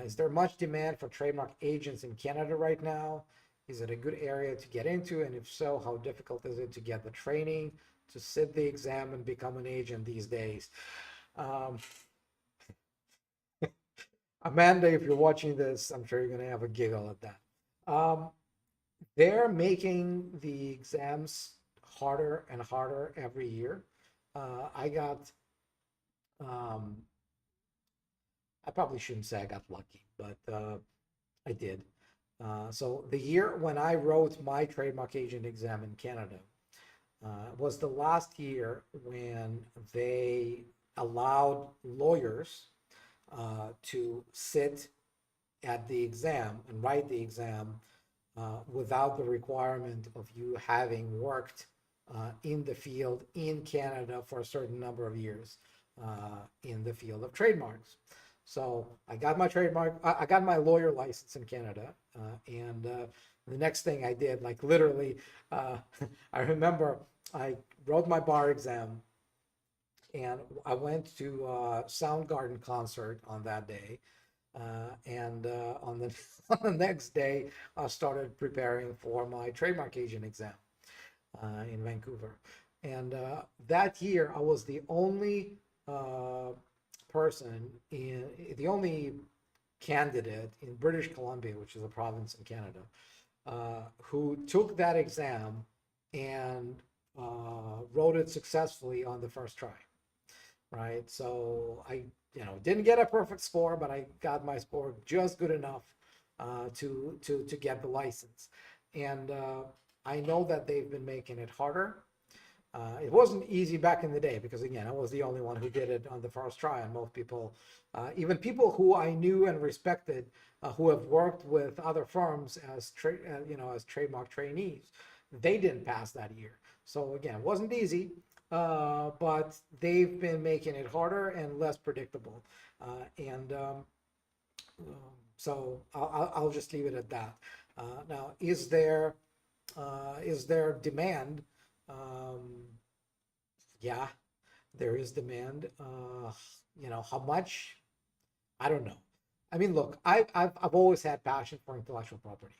Is there much demand for trademark agents in Canada right now? Is it a good area to get into? And if so, how difficult is it to get the training, to sit the exam and become an agent these days? Amanda, if you're watching this, I'm sure you're going to have a giggle at that. Um, they're making the exams harder and harder every year. I got, um, I probably shouldn't say I got lucky, but I did. So the year when I wrote my trademark agent exam in Canada was the last year when they allowed lawyers to sit at the exam and write the exam without the requirement of you having worked in the field in Canada for a certain number of years in the field of trademarks. So I got my I got my lawyer license in Canada, and the next thing I did, like literally, I remember I wrote my bar exam, and I went to Soundgarden concert on that day, and on the on the next day, I started preparing for my trademark agent exam in Vancouver. And that year, I was the only person the only candidate in British Columbia, which is a province in Canada, who took that exam and wrote it successfully on the first try. Right. So I, didn't get a perfect score, but I got my score just good enough to get the license. And I know that they've been making it harder. It wasn't easy back in the day because, again, I was the only one who did it on the first try. And most people, even people who I knew and respected, who have worked with other firms as as trademark trainees, they didn't pass that year. So again, it wasn't easy, but they've been making it harder and less predictable. And so I'll just leave it at that. Now, is there demand? Yeah, there is demand. How much? I don't know. I mean, look, I've always had passion for intellectual property,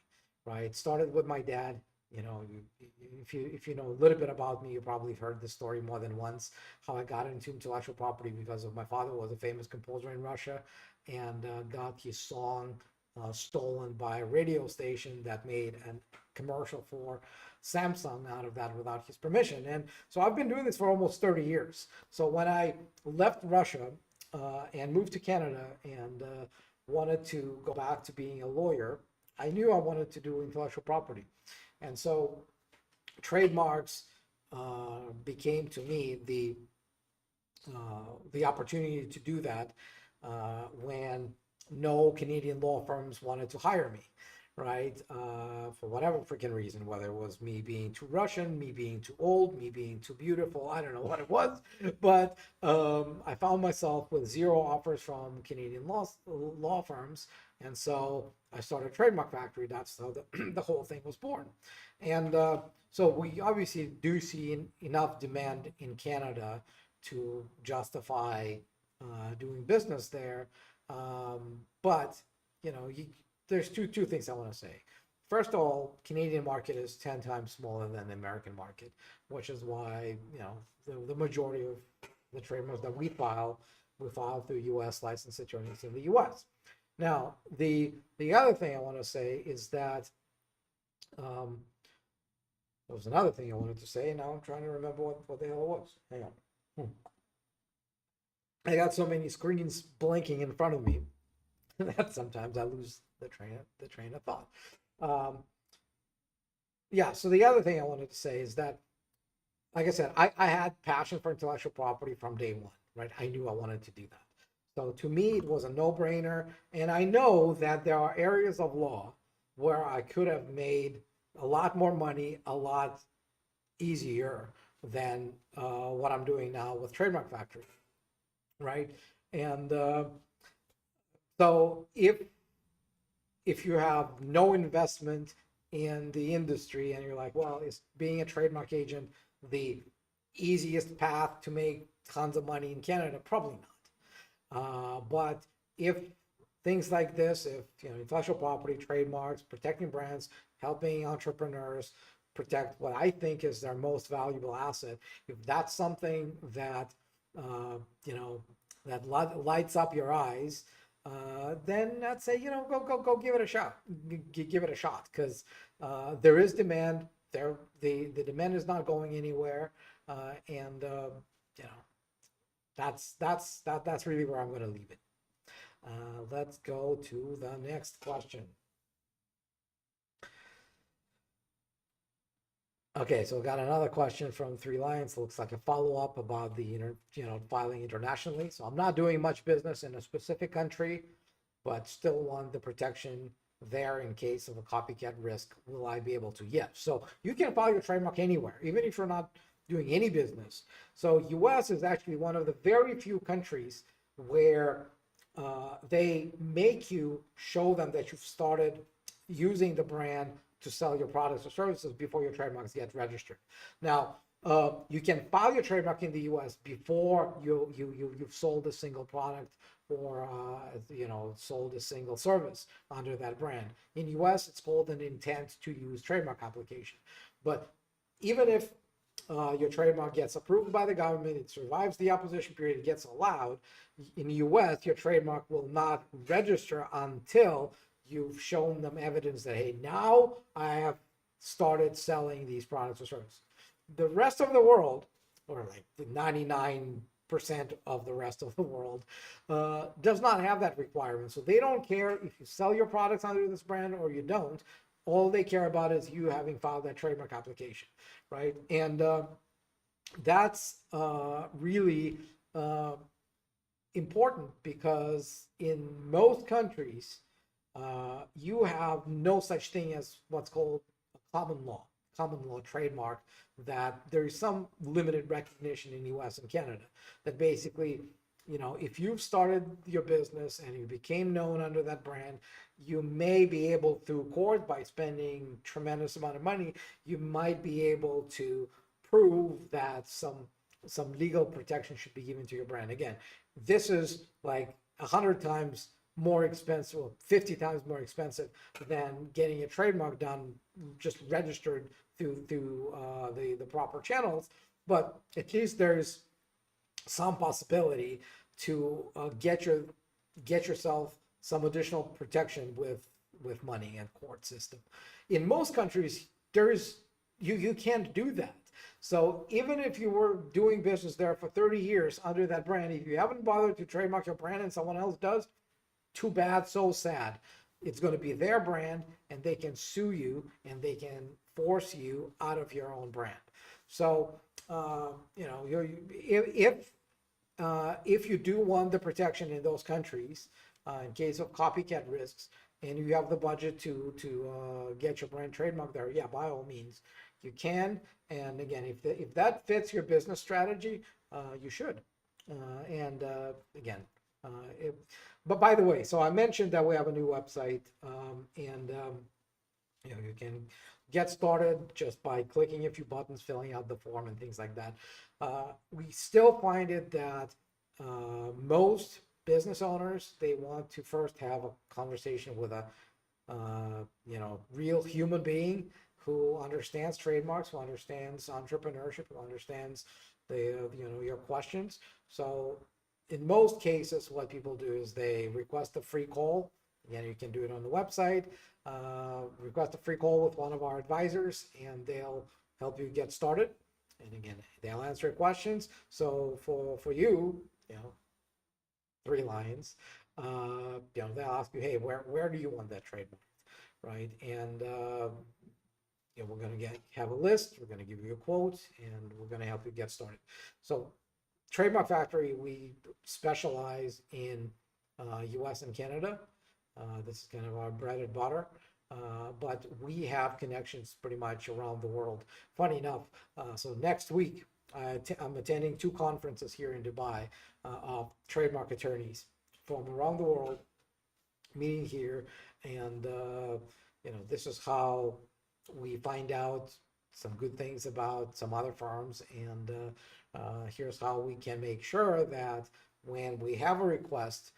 right? It started with my dad. If you know a little bit about me, you probably heard the story more than once. How I got into intellectual property because of my father was a famous composer in Russia, and got his song stolen by a radio station that made a commercial for Samsung out of that without his permission. And so I've been doing this for almost 30 years. So when I left Russia and moved to Canada and wanted to go back to being a lawyer, I knew I wanted to do intellectual property. And so trademarks became to me the opportunity to do that when no Canadian law firms wanted to hire me, right? For whatever freaking reason, whether it was me being too Russian, me being too old, me being too beautiful, I don't know what it was, but I found myself with zero offers from Canadian law firms, and so I started Trademark Factory. That's how the whole thing was born. And so we obviously do see enough demand in Canada to justify doing business there. But there's two things I want to say. First of all, Canadian market is 10 times smaller than the American market, which is why the majority of the trademarks that we file through U.S. licensed attorneys in the U.S. Now, the other thing I want to say is that there was another thing I wanted to say. Now I'm trying to remember what the hell it was. Hang on. I got so many screens blinking in front of me that sometimes I lose the train of thought. Yeah. So the other thing I wanted to say is that, like I said, I had passion for intellectual property from day one. Right. I knew I wanted to do that. So to me, it was a no-brainer. And I know that there are areas of law where I could have made a lot more money, a lot easier than what I'm doing now with Trademark Factory, right? And so if you have no investment in the industry and you're like, well, is being a trademark agent the easiest path to make tons of money in Canada? Probably not. But if things like this, if intellectual property, trademarks, protecting brands, helping entrepreneurs protect what I think is their most valuable asset, if that's something that that lights up your eyes, then I'd say, go give it a shot. Give it a shot, because there is demand. The demand is not going anywhere, and that's really where I'm going to leave it. Let's go to the next question. Okay, so we got another question from Three Lions. Looks like a follow-up about the filing internationally. So I'm not doing much business in a specific country, but still want the protection there in case of a copycat risk. Will I be able to? Yes. So you can file your trademark anywhere, even if you're not doing any business. So US is actually one of the very few countries where they make you show them that you've started using the brand to sell your products or services before your trademarks get registered. Now, you can file your trademark in the US before you've sold a single product or sold a single service under that brand. In US, it's called an intent to use trademark application. But even if your trademark gets approved by the government, it survives the opposition period, it gets allowed, in the US, your trademark will not register until you've shown them evidence that, hey, now I have started selling these products or services. The rest of the world, or like the 99% of the rest of the world, does not have that requirement. So they don't care if you sell your products under this brand or you don't. All they care about is you having filed that trademark application, right? And that's really important, because in most countries, you have no such thing as what's called a common law trademark, that there is some limited recognition in US and Canada that basically, if you've started your business and you became known under that brand, you may be able, through court, by spending tremendous amount of money, you might be able to prove that some legal protection should be given to your brand. Again, this is like 100 times more expensive, or 50 times more expensive than getting a trademark done, just registered through the proper channels. But at least there's some possibility to get yourself some additional protection with money and court system. In most countries, you can't do that. So even if you were doing business there for 30 years under that brand, if you haven't bothered to trademark your brand and someone else does, too bad, so sad. It's going to be their brand, and they can sue you, and they can force you out of your own brand. So, if you do want the protection in those countries, in case of copycat risks, and you have the budget to get your brand trademark there, yeah, by all means, you can. And again, if that fits your business strategy, you should. But by the way, so I mentioned that we have a new website, and you can get started just by clicking a few buttons, filling out the form and things like that. We still find it that most business owners, they want to first have a conversation with a real human being who understands trademarks, who understands entrepreneurship, who understands your questions. So in most cases, what people do is they request a free call. Again, you can do it on the website. Request a free call with one of our advisors, and they'll help you get started. And again, they'll answer your questions. So for you, Three Lions, they'll ask you, hey, where do you want that trademark, right? And we're going to have a list. We're going to give you a quote, and we're going to help you get started. So Trademark Factory, we specialize in US and Canada. This is kind of our bread and butter, but we have connections pretty much around the world. Funny enough, so next week, I'm attending 2 conferences here in Dubai of trademark attorneys from around the world meeting here, and this is how we find out some good things about some other firms, and here's how we can make sure that when we have a request,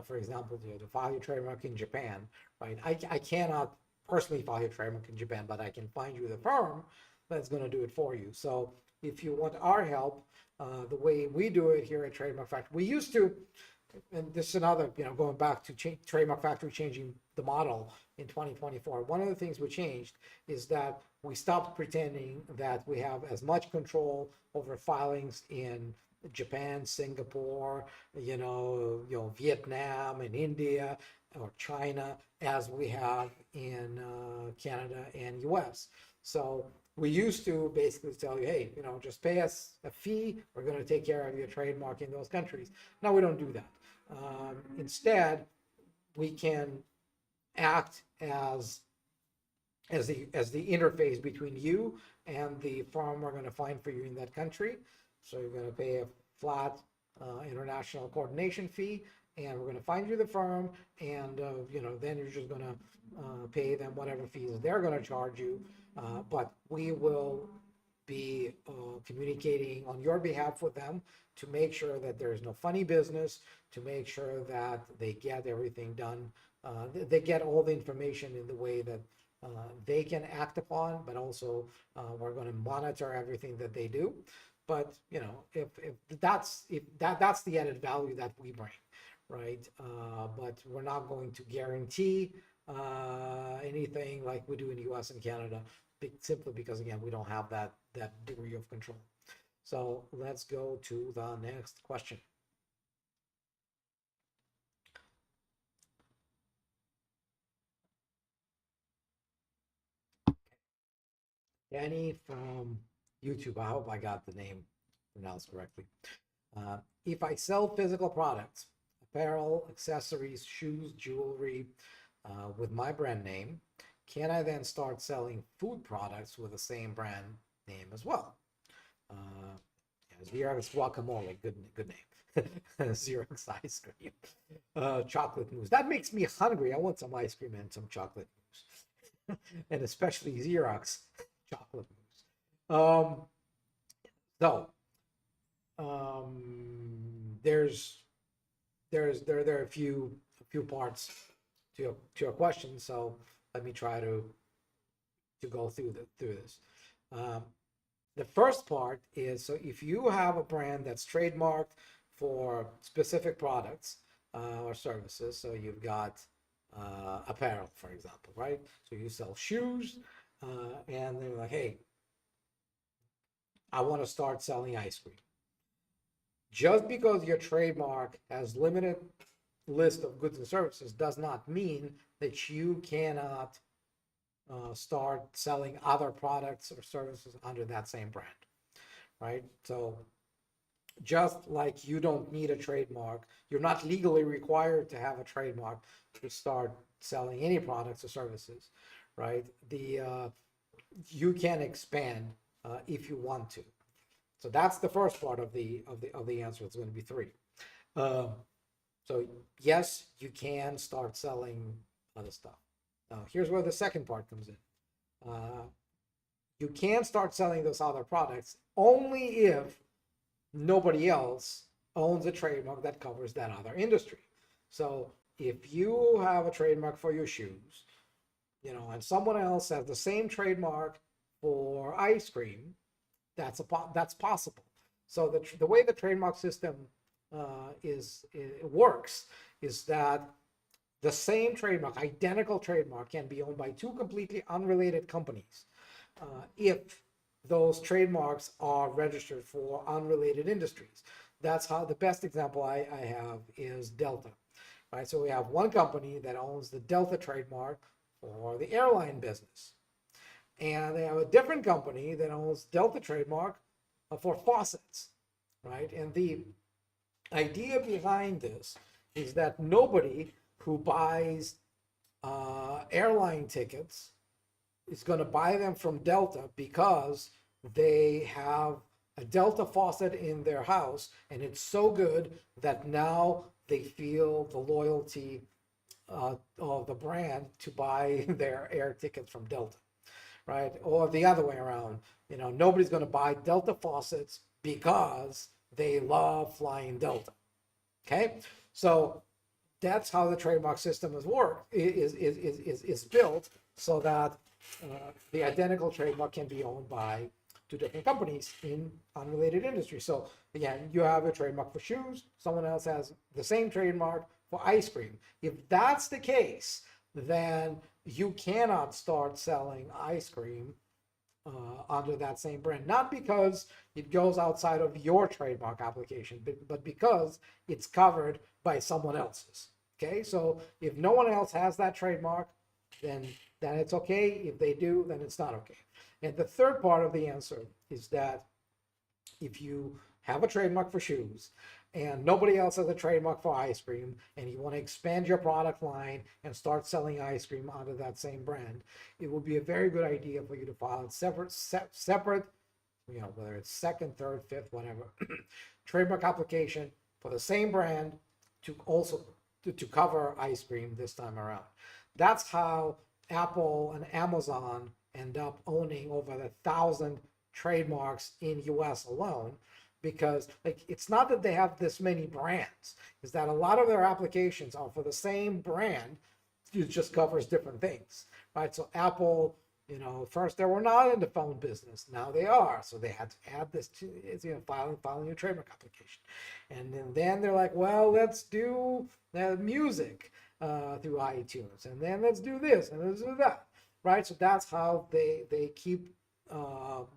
for example, to file your trademark in Japan, right? I cannot personally file your trademark in Japan, but I can find you the firm that's going to do it for you. So if you want our help, the way we do it here at Trademark Factory, we used to and this is another, going back to Trademark Factory changing the model in 2024. One of the things we changed is that we stopped pretending that we have as much control over filings in Japan, Singapore, Vietnam and India or China as we have in Canada and US. So we used to basically tell you, hey, just pay us a fee. We're going to take care of your trademark in those countries. Now we don't do that. Instead, we can act as the interface between you and the firm we're going to find for you in that country. So you're going to pay a flat international coordination fee, and we're going to find you the firm, and then you're just going to pay them whatever fees they're going to charge you. But we will be communicating on your behalf with them to make sure that there's no funny business, to make sure that they get everything done. They get all the information in the way that they can act upon, but also we're going to monitor everything that they do. But if that's the added value that we bring, right? But we're not going to guarantee anything like we do in the US and Canada, simply because, again, we don't have that degree of control. So let's go to the next question. Danny from YouTube, I hope I got the name pronounced correctly. If I sell physical products, apparel, accessories, shoes, jewelry, with my brand name, can I then start selling food products with the same brand name as well? Xerox guacamole, good name. Xerox ice cream, chocolate mousse. That makes me hungry. I want some ice cream and some chocolate mousse, and especially Xerox chocolate mousse. There are a few parts to your question. So let me try to go through this. The first part is, so if you have a brand that's trademarked for specific products or services, so you've got apparel, for example, right? So you sell shoes, and they're like, hey, I want to start selling ice cream. Just because your trademark has limited list of goods and services does not mean that you cannot start selling other products or services under that same brand, right? So just like you don't need a trademark, you're not legally required to have a trademark to start selling any products or services, right? You can expand if you want to. So that's the first part of the answer. It's going to be 3. So yes, you can start selling other stuff. Now, here's where the second part comes in. You can start selling those other products only if nobody else owns a trademark that covers that other industry. So if you have a trademark for your shoes, and someone else has the same trademark for ice cream, that's possible. So the way the trademark system works is that the same trademark, identical trademark, can be owned by 2 completely unrelated companies if those trademarks are registered for unrelated industries. That's how the best example I have is Delta, right? So we have one company that owns the Delta trademark for the airline business, and they have a different company that owns Delta trademark for faucets, right? And the idea behind this is that nobody who buys airline tickets is going to buy them from Delta because they have a Delta faucet in their house and it's so good that now they feel the loyalty of the brand to buy their air tickets from Delta, right? Or the other way around, nobody's going to buy Delta faucets because they love flying Delta. Okay, so that's how the trademark system is built, so that the identical trademark can be owned by to different companies in unrelated industries. So again, you have a trademark for shoes, someone else has the same trademark for ice cream. If that's the case, then you cannot start selling ice cream under that same brand, not because it goes outside of your trademark application, but because it's covered by someone else's. Okay, so if no one else has that trademark, then it's okay. If they do, then it's not okay. And the third part of the answer is that if you have a trademark for shoes and nobody else has a trademark for ice cream, and you want to expand your product line and start selling ice cream under that same brand, it would be a very good idea for you to file a separate, whether it's second, third, fifth, whatever, trademark application for the same brand to also to cover ice cream this time around. That's how Apple and Amazon end up owning over 1,000 trademarks in US alone, because it's not that they have this many brands, is that a lot of their applications are for the same brand. It just covers different things, right? So Apple, first they were not in the phone business, now they are, so they had to add this to file a new trademark application. And then they're like, well, let's do music through iTunes, and then let's do this and let's do that, right? So that's how they keep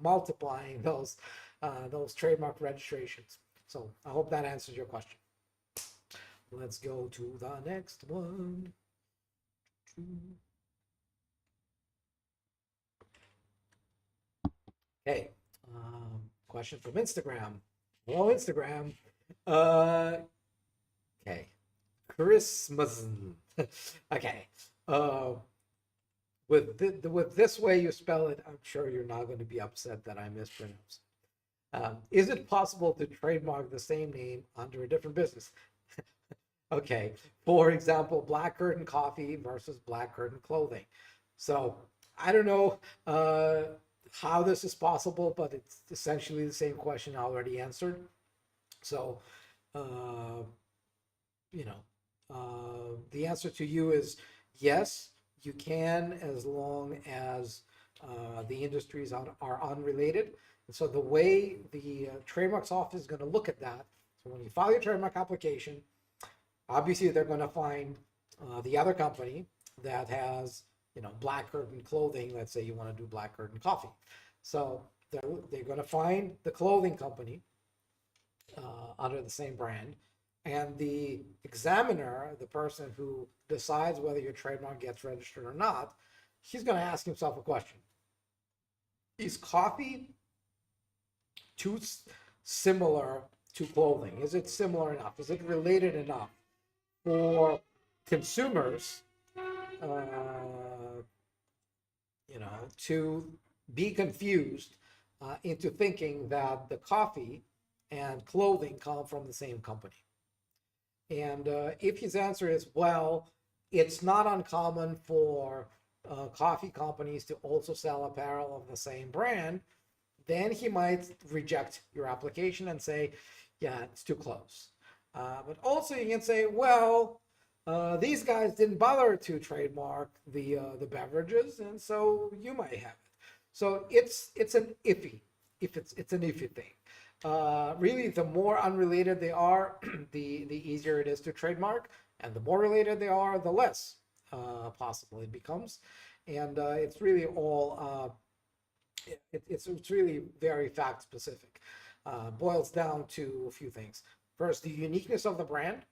multiplying those trademark registrations. So I hope that answers your question. Let's go to the next one. Okay, question from Instagram. Hello, Instagram. Okay, Christmas. Okay, with this way you spell it, I'm sure you're not going to be upset that I mispronounced. Is it possible to trademark the same name under a different business? Okay, for example, Black Curtain Coffee versus Black Curtain Clothing. So I don't know how this is possible, but it's essentially the same question I already answered. So, the answer to you is yes, you can, as long as the industries are unrelated. And so the way the trademarks office is going to look at that, so when you file your trademark application, obviously they're going to find the other company that has, Black Curtain Clothing. Let's say you want to do Black Curtain Coffee. So they're going to find the clothing company under the same brand. And the examiner, the person who decides whether your trademark gets registered or not, he's going to ask himself a question. Is coffee too similar to clothing? Is it similar enough? Is it related enough for consumers, to be confused into thinking that the coffee and clothing come from the same company? And if his answer is, well, it's not uncommon for coffee companies to also sell apparel of the same brand, then he might reject your application and say, yeah, it's too close. But also you can say, well, these guys didn't bother to trademark the beverages, and so you might have it. So it's an iffy, it's an iffy thing. Really, the more unrelated they are, the easier it is to trademark, and the more related they are, the less possible it becomes. And it's really all it's really very fact specific. Boils down to a few things. First, the uniqueness of the brand.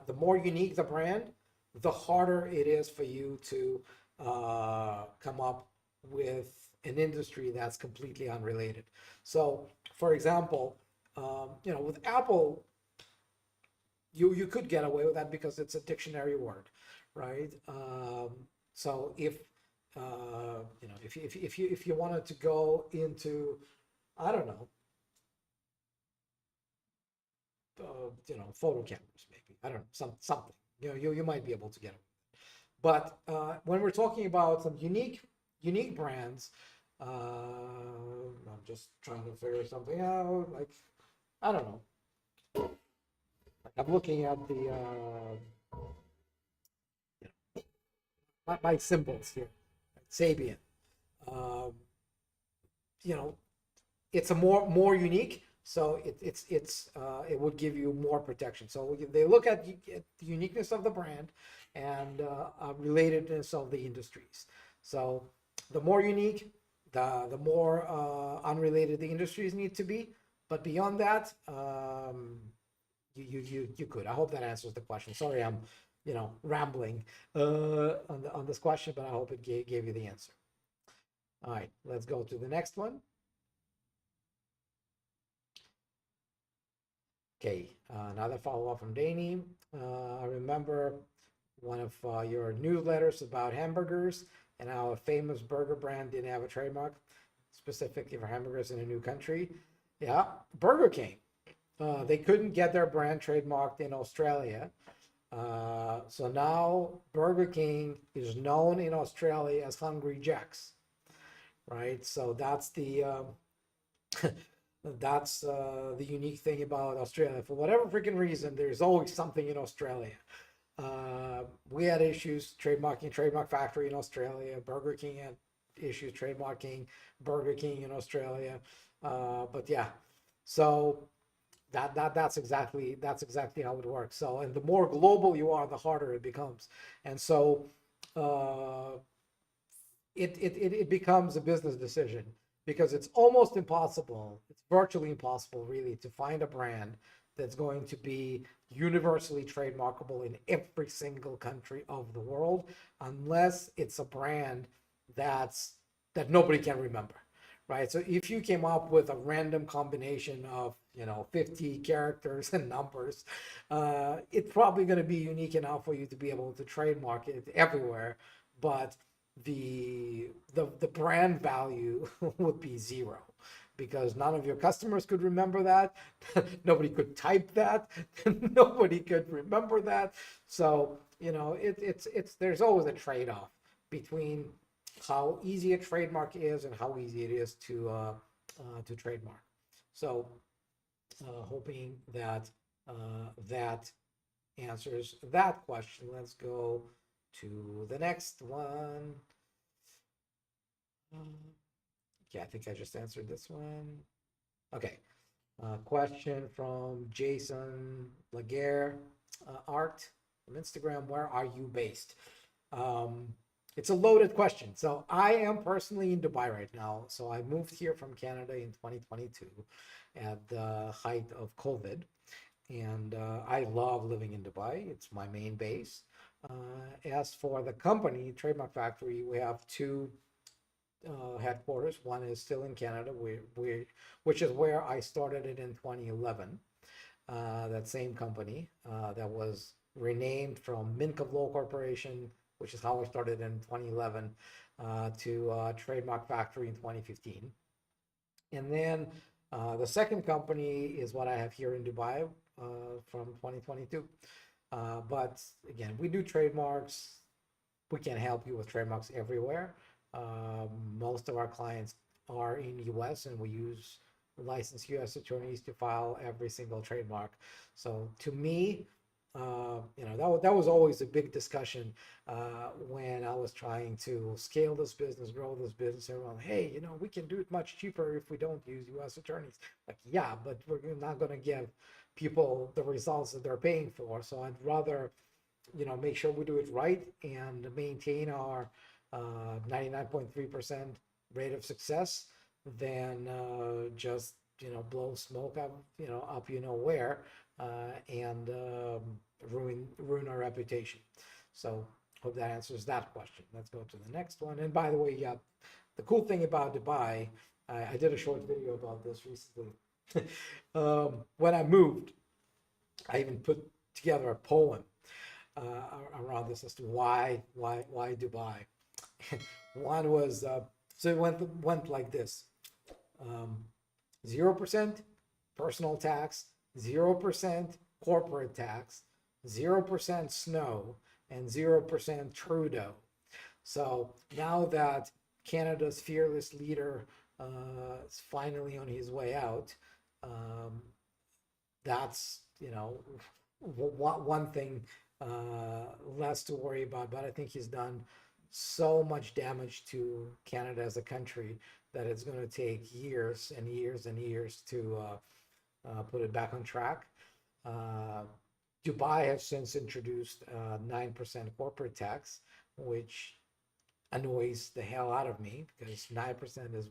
The more unique the brand, the harder it is for you to come up with an industry that's completely unrelated. So, for example, with Apple, you could get away with that because it's a dictionary word, right? So if if you wanted to go into, I don't know, photo cameras, maybe, I don't know, something, you might be able to get it. But when we're talking about some unique brands, I'm just trying to figure something out. Like, I don't know. Like, I'm looking at the my symbols here. Sabian. you know, it's a more unique, so it would give you more protection. So they look at the uniqueness of the brand and relatedness of the industries. So the more unique, the more unrelated the industries need to be. But beyond that, you could. I hope that answers the question. Sorry, I'm rambling on this question, but I hope it gave you the answer. All right, let's go to the next one. Okay, another follow-up from Danny. I remember one of your newsletters about hamburgers and how a famous burger brand didn't have a trademark specifically for hamburgers in a new country. Yeah, Burger King. They couldn't get their brand trademarked in Australia. So now Burger King is known in Australia as Hungry Jack's, right? So that's the the unique thing about Australia. For whatever freaking reason, there's always something in Australia. We had issues trademarking Trademark Factory in Australia. Burger King had issues trademarking Burger King in Australia. But yeah, so that's exactly how it works. So, and the more global you are, the harder it becomes. And so it becomes a business decision, because it's almost impossible, it's virtually impossible really, to find a brand that's going to be universally trademarkable in every single country of the world, unless it's a brand that nobody can remember, right? So if you came up with a random combination of 50 characters and numbers, it's probably going to be unique enough for you to be able to trademark it everywhere, but the brand value would be zero, because none of your customers could remember that. Nobody could type that. Nobody could remember that. So it's there's always a trade-off between how easy a trademark is and how easy it is to trademark. So hoping that that answers that question. Let's go to the next one. Okay, I think I just answered this one. Okay. Question from Jason Laguerre Art from Instagram. Where are you based? It's a loaded question. So I am personally in Dubai right now. So I moved here from Canada in 2022 at the height of COVID. And I love living in Dubai. It's my main base. As for the company, Trademark Factory, we have two headquarters. One is still in Canada, which is where I started it in 2011. That same company that was renamed from Mincov Law Corporation, which is how I started in 2011, to Trademark Factory in 2015. And then the second company is what I have here in Dubai from 2022. But again, we do trademarks. We can help you with trademarks everywhere. Most of our clients are in US, and we use licensed US attorneys to file every single trademark. So to me, that was always a big discussion when I was trying to scale this business, grow this business. Everyone, hey, we can do it much cheaper if we don't use US attorneys. Like, yeah, but we're not going to give people the results that they're paying for. So I'd rather, make sure we do it right and maintain our 99.3% rate of success than just blow smoke up where and ruin our reputation. So hope that answers that question. Let's go to the next one. And by the way, yeah, the cool thing about Dubai, I did a short video about this recently. When I moved, I even put together a poem around this as to why Dubai. One was so it went like this: 0% personal tax, 0% corporate tax, 0% snow, and 0% Trudeau. So now that Canada's fearless leader is finally on his way out, that's one thing less to worry about. But I think he's done so much damage to Canada as a country that it's going to take years and years and years to put it back on track. Dubai has since introduced 9% corporate tax, which annoys the hell out of me because 9% is,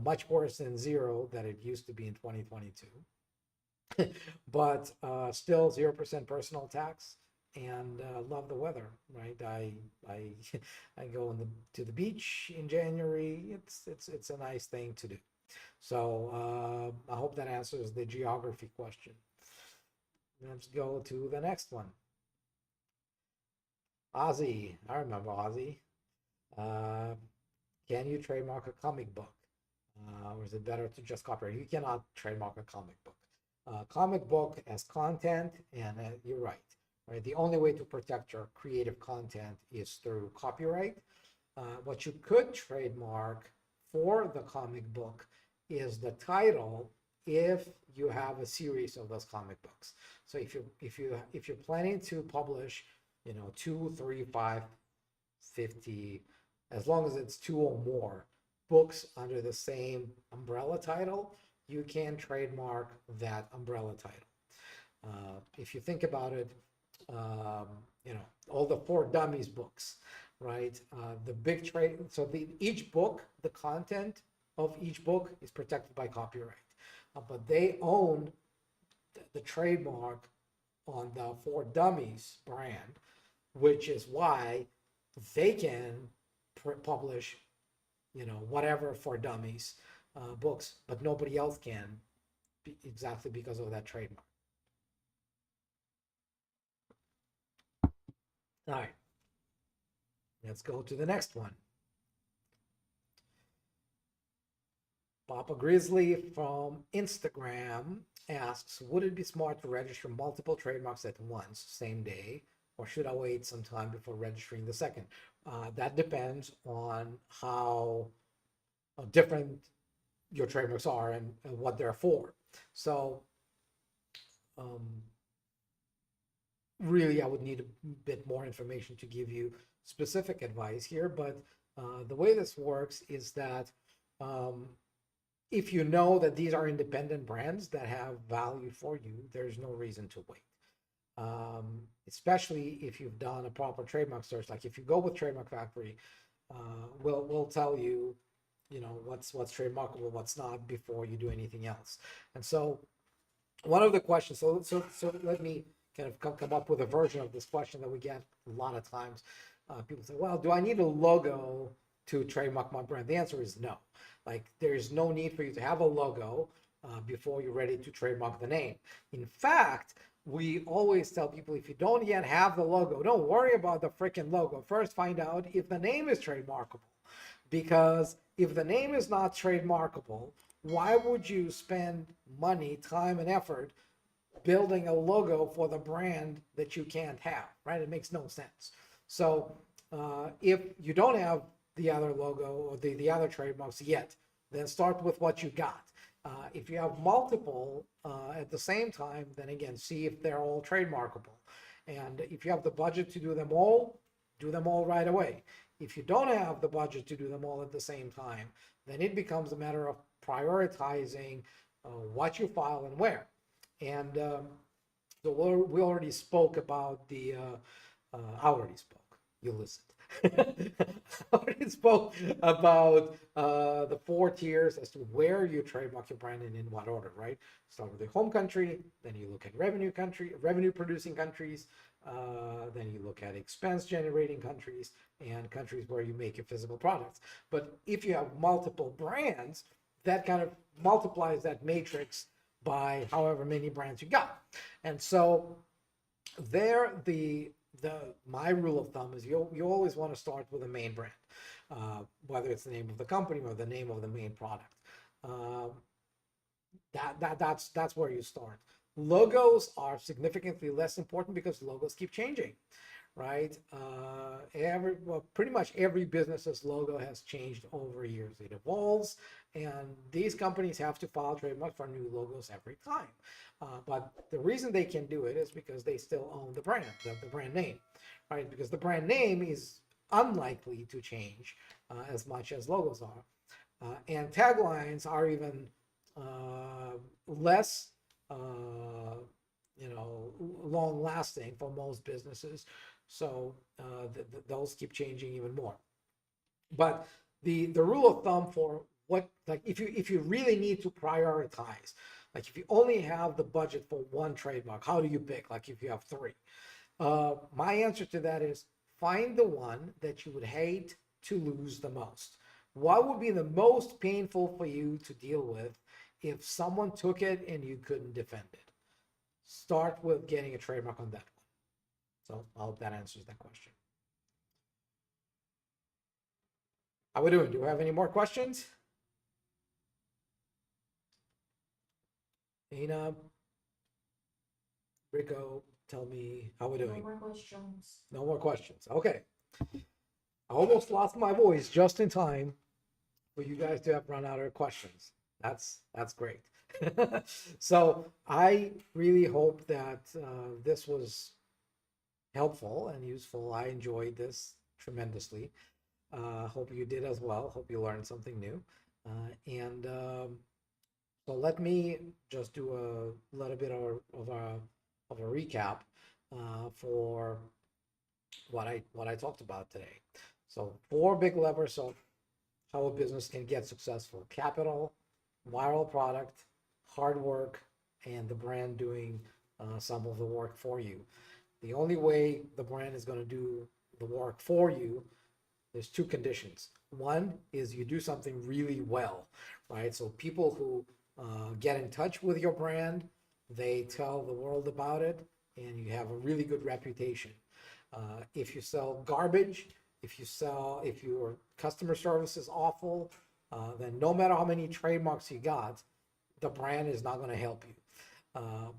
much worse than zero that it used to be in 2022. But still 0% personal tax, and love the weather, right? I I go to the beach in January. It's a nice thing to do. So I hope that answers the geography question. Let's go to the next one. Ozzy, I remember Ozzy. Can you trademark a comic book? Or is it better to just copyright? You cannot trademark a comic book. Comic book as content, and you're right. Right. The only way to protect your creative content is through copyright. What you could trademark for the comic book is the title if you have a series of those comic books. So if you're planning to publish, 2, 3, 5, 50, as long as it's 2 or more books under the same umbrella title, you can trademark that umbrella title. If you think about it, all the For Dummies books, right? The big trade. So each book, the content of each book is protected by copyright, but they own the trademark on the For Dummies brand, which is why they can publish, whatever For Dummies books, but nobody else can, exactly because of that trademark. All right, let's go to the next one. Papa Grizzly from Instagram asks, would it be smart to register multiple trademarks at once, same day, or should I wait some time before registering the second? That depends on how different your trademarks are and what they're for. So really, I would need a bit more information to give you specific advice here, but the way this works is that if you know that these are independent brands that have value for you, there's no reason to wait. Especially if you've done a proper trademark search. Like if you go with Trademark Factory, we'll tell you, what's trademarkable, what's not, before you do anything else. And so one of the questions, so let me kind of come up with a version of this question that we get a lot of times. People say, well, do I need a logo to trademark my brand? The answer is no. Like, there's no need for you to have a logo before you're ready to trademark the name. In fact, we always tell people, if you don't yet have the logo, don't worry about the freaking logo. First, find out if the name is trademarkable. Because if the name is not trademarkable, why would you spend money, time, and effort building a logo for the brand that you can't have, right? It makes no sense. So if you don't have the other logo or the other trademarks yet, then start with what you got. If you have multiple at the same time, then again, see if they're all trademarkable. And if you have the budget to do them all right away. If you don't have the budget to do them all at the same time, then it becomes a matter of prioritizing what you file and where. And so we already spoke about the, I already spoke, you listened. I already spoke about the 4 tiers as to where you trademark your brand and in what order, right? Start with the home country, then you look at revenue producing countries, then you look at expense generating countries, and countries where you make your physical products. But if you have multiple brands, that kind of multiplies that matrix by however many brands you got. And so there, my rule of thumb is you always want to start with a main brand, whether it's the name of the company or the name of the main product. That's where you start. Logos are significantly less important because logos keep changing, right? Pretty much every business's logo has changed over years. It evolves, and these companies have to file trademarks for new logos every time. But the reason they can do it is because they still own the brand, the brand name, right? Because the brand name is unlikely to change as much as logos are. And taglines are even less, long lasting for most businesses. So those keep changing even more. But the rule of thumb for what, like, if you really need to prioritize, like if you only have the budget for one trademark, how do you pick? Like if you have three, my answer to that is find the one that you would hate to lose the most. What would be the most painful for you to deal with if someone took it and you couldn't defend it? Start with getting a trademark on that one. So I hope that answers that question. How we doing? Do we have any more questions? Ina, Rico, tell me how we doing. No more questions. No more questions. Okay. I almost lost my voice just in time for you guys to have run out of questions. That's great. So I really hope that this was helpful and useful. I enjoyed this tremendously. Hope you did as well. Hope you learned something new. So let me just do a little bit of a recap for what I talked about today. So 4 big levers of how a business can get successful: capital, viral product, hard work, and the brand doing some of the work for you. The only way the brand is going to do the work for you, there's 2 conditions. One is you do something really well, right? So people who get in touch with your brand, they tell the world about it, and you have a really good reputation. If you sell garbage, if your customer service is awful, then no matter how many trademarks you got, the brand is not going to help you.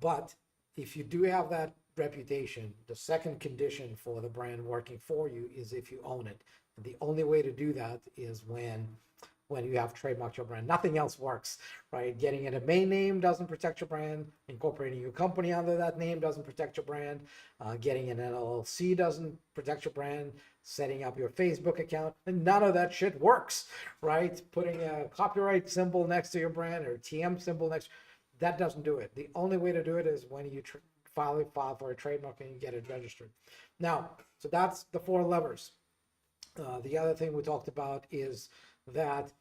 But if you do have that reputation, the second condition for the brand working for you is if you own it. And the only way to do that is when you have trademarked your brand. Nothing else works, right? Getting a domain name doesn't protect your brand. Incorporating your company under that name doesn't protect your brand. Getting an LLC doesn't protect your brand. Setting up your Facebook account, and none of that shit works, right? Putting a copyright symbol next to your brand or TM symbol next, that doesn't do it. The only way to do it is when you file for a trademark and you get it registered. Now, so that's the 4 levers. The other thing we talked about is that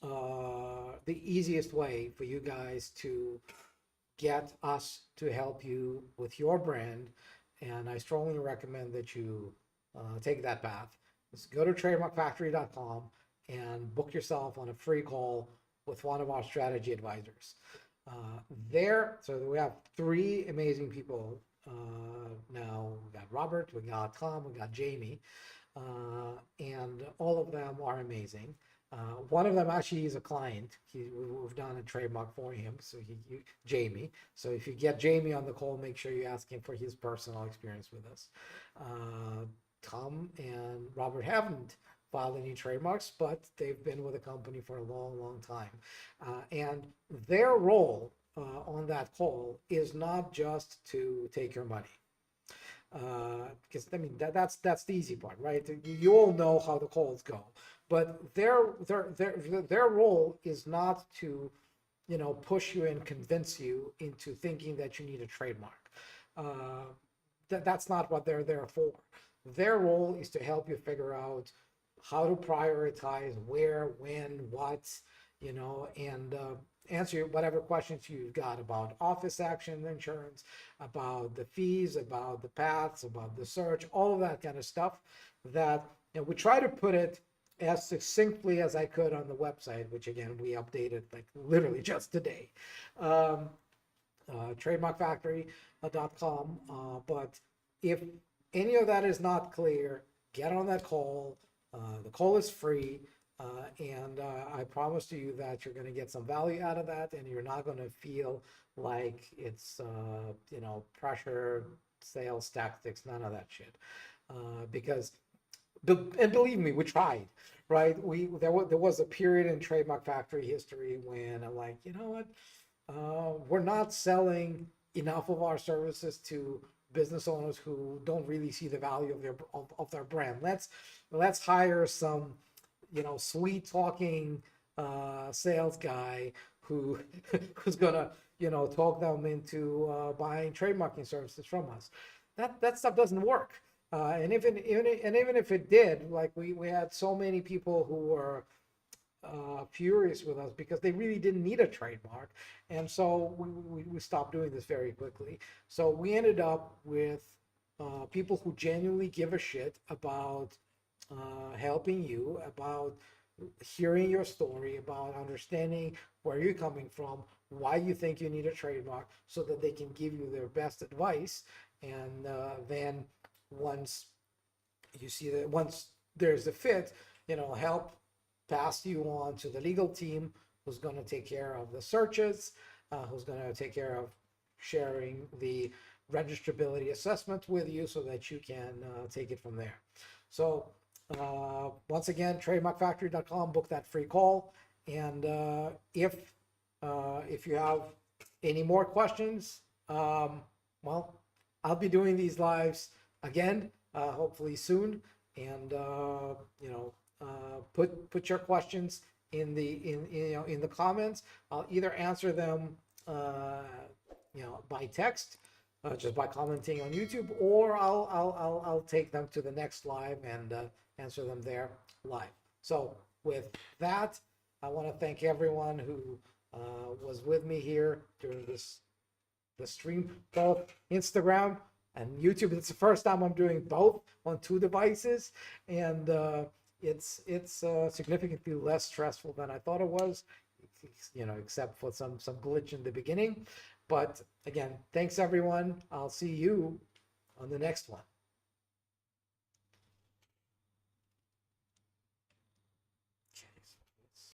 the easiest way for you guys to get us to help you with your brand, and I strongly recommend that you take that path, is go to trademarkfactory.com and book yourself on a free call with one of our strategy advisors. So we have 3 amazing people now. We got Robert, we got Tom, we got Jamie, and all of them are amazing. One of them actually is a client. We've done a trademark for him, so Jamie. So if you get Jamie on the call, make sure you ask him for his personal experience with us. Tom and Robert haven't filed any trademarks, but they've been with the company for a long, long time. And their role on that call is not just to take your money. Because I mean that's the easy part, right? You all know how the calls go, but their role is not to, push you and convince you into thinking that you need a trademark. That's not what they're there for. Their role is to help you figure out how to prioritize where, when, what, and answer whatever questions you've got about office action insurance, about the fees, about the paths, about the search, all of that kind of stuff that we try to put it as succinctly as I could on the website, which again, we updated like literally just today. Trademarkfactory.com. But if any of that is not clear, get on that call. The call is free. And I promise to you that you're going to get some value out of that, and you're not going to feel like it's, pressure, sales tactics, none of that shit. Because, and believe me, we tried, right? There was a period in Trademark Factory history when I'm like, you know what? We're not selling enough of our services to business owners who don't really see the value of their brand. Let's hire some, sweet talking sales guy who's gonna, talk them into buying trademarking services from us. That stuff doesn't work. And even if it did, like we had so many people who were furious with us because they really didn't need a trademark, and so we stopped doing this very quickly. So we ended up with people who genuinely give a shit about helping you, about hearing your story, about understanding where you're coming from, why you think you need a trademark, so that they can give you their best advice. And then once you see that, once there's a fit, help pass you on to the legal team, who's going to take care of the searches, who's going to take care of sharing the registrability assessment with you so that you can take it from there. So once again, trademarkfactory.com, book that free call. And if you have any more questions, well, I'll be doing these lives again, hopefully soon. And put your questions in the comments. I'll either answer them by text, just by commenting on YouTube, or I'll take them to the next live and answer them there live. So with that, I want to thank everyone who was with me here during the stream, both Instagram and YouTube. It's the first time I'm doing both on 2 devices, and it's significantly less stressful than I thought it was, except for some glitch in the beginning. But again, thanks everyone. I'll see you on the next one.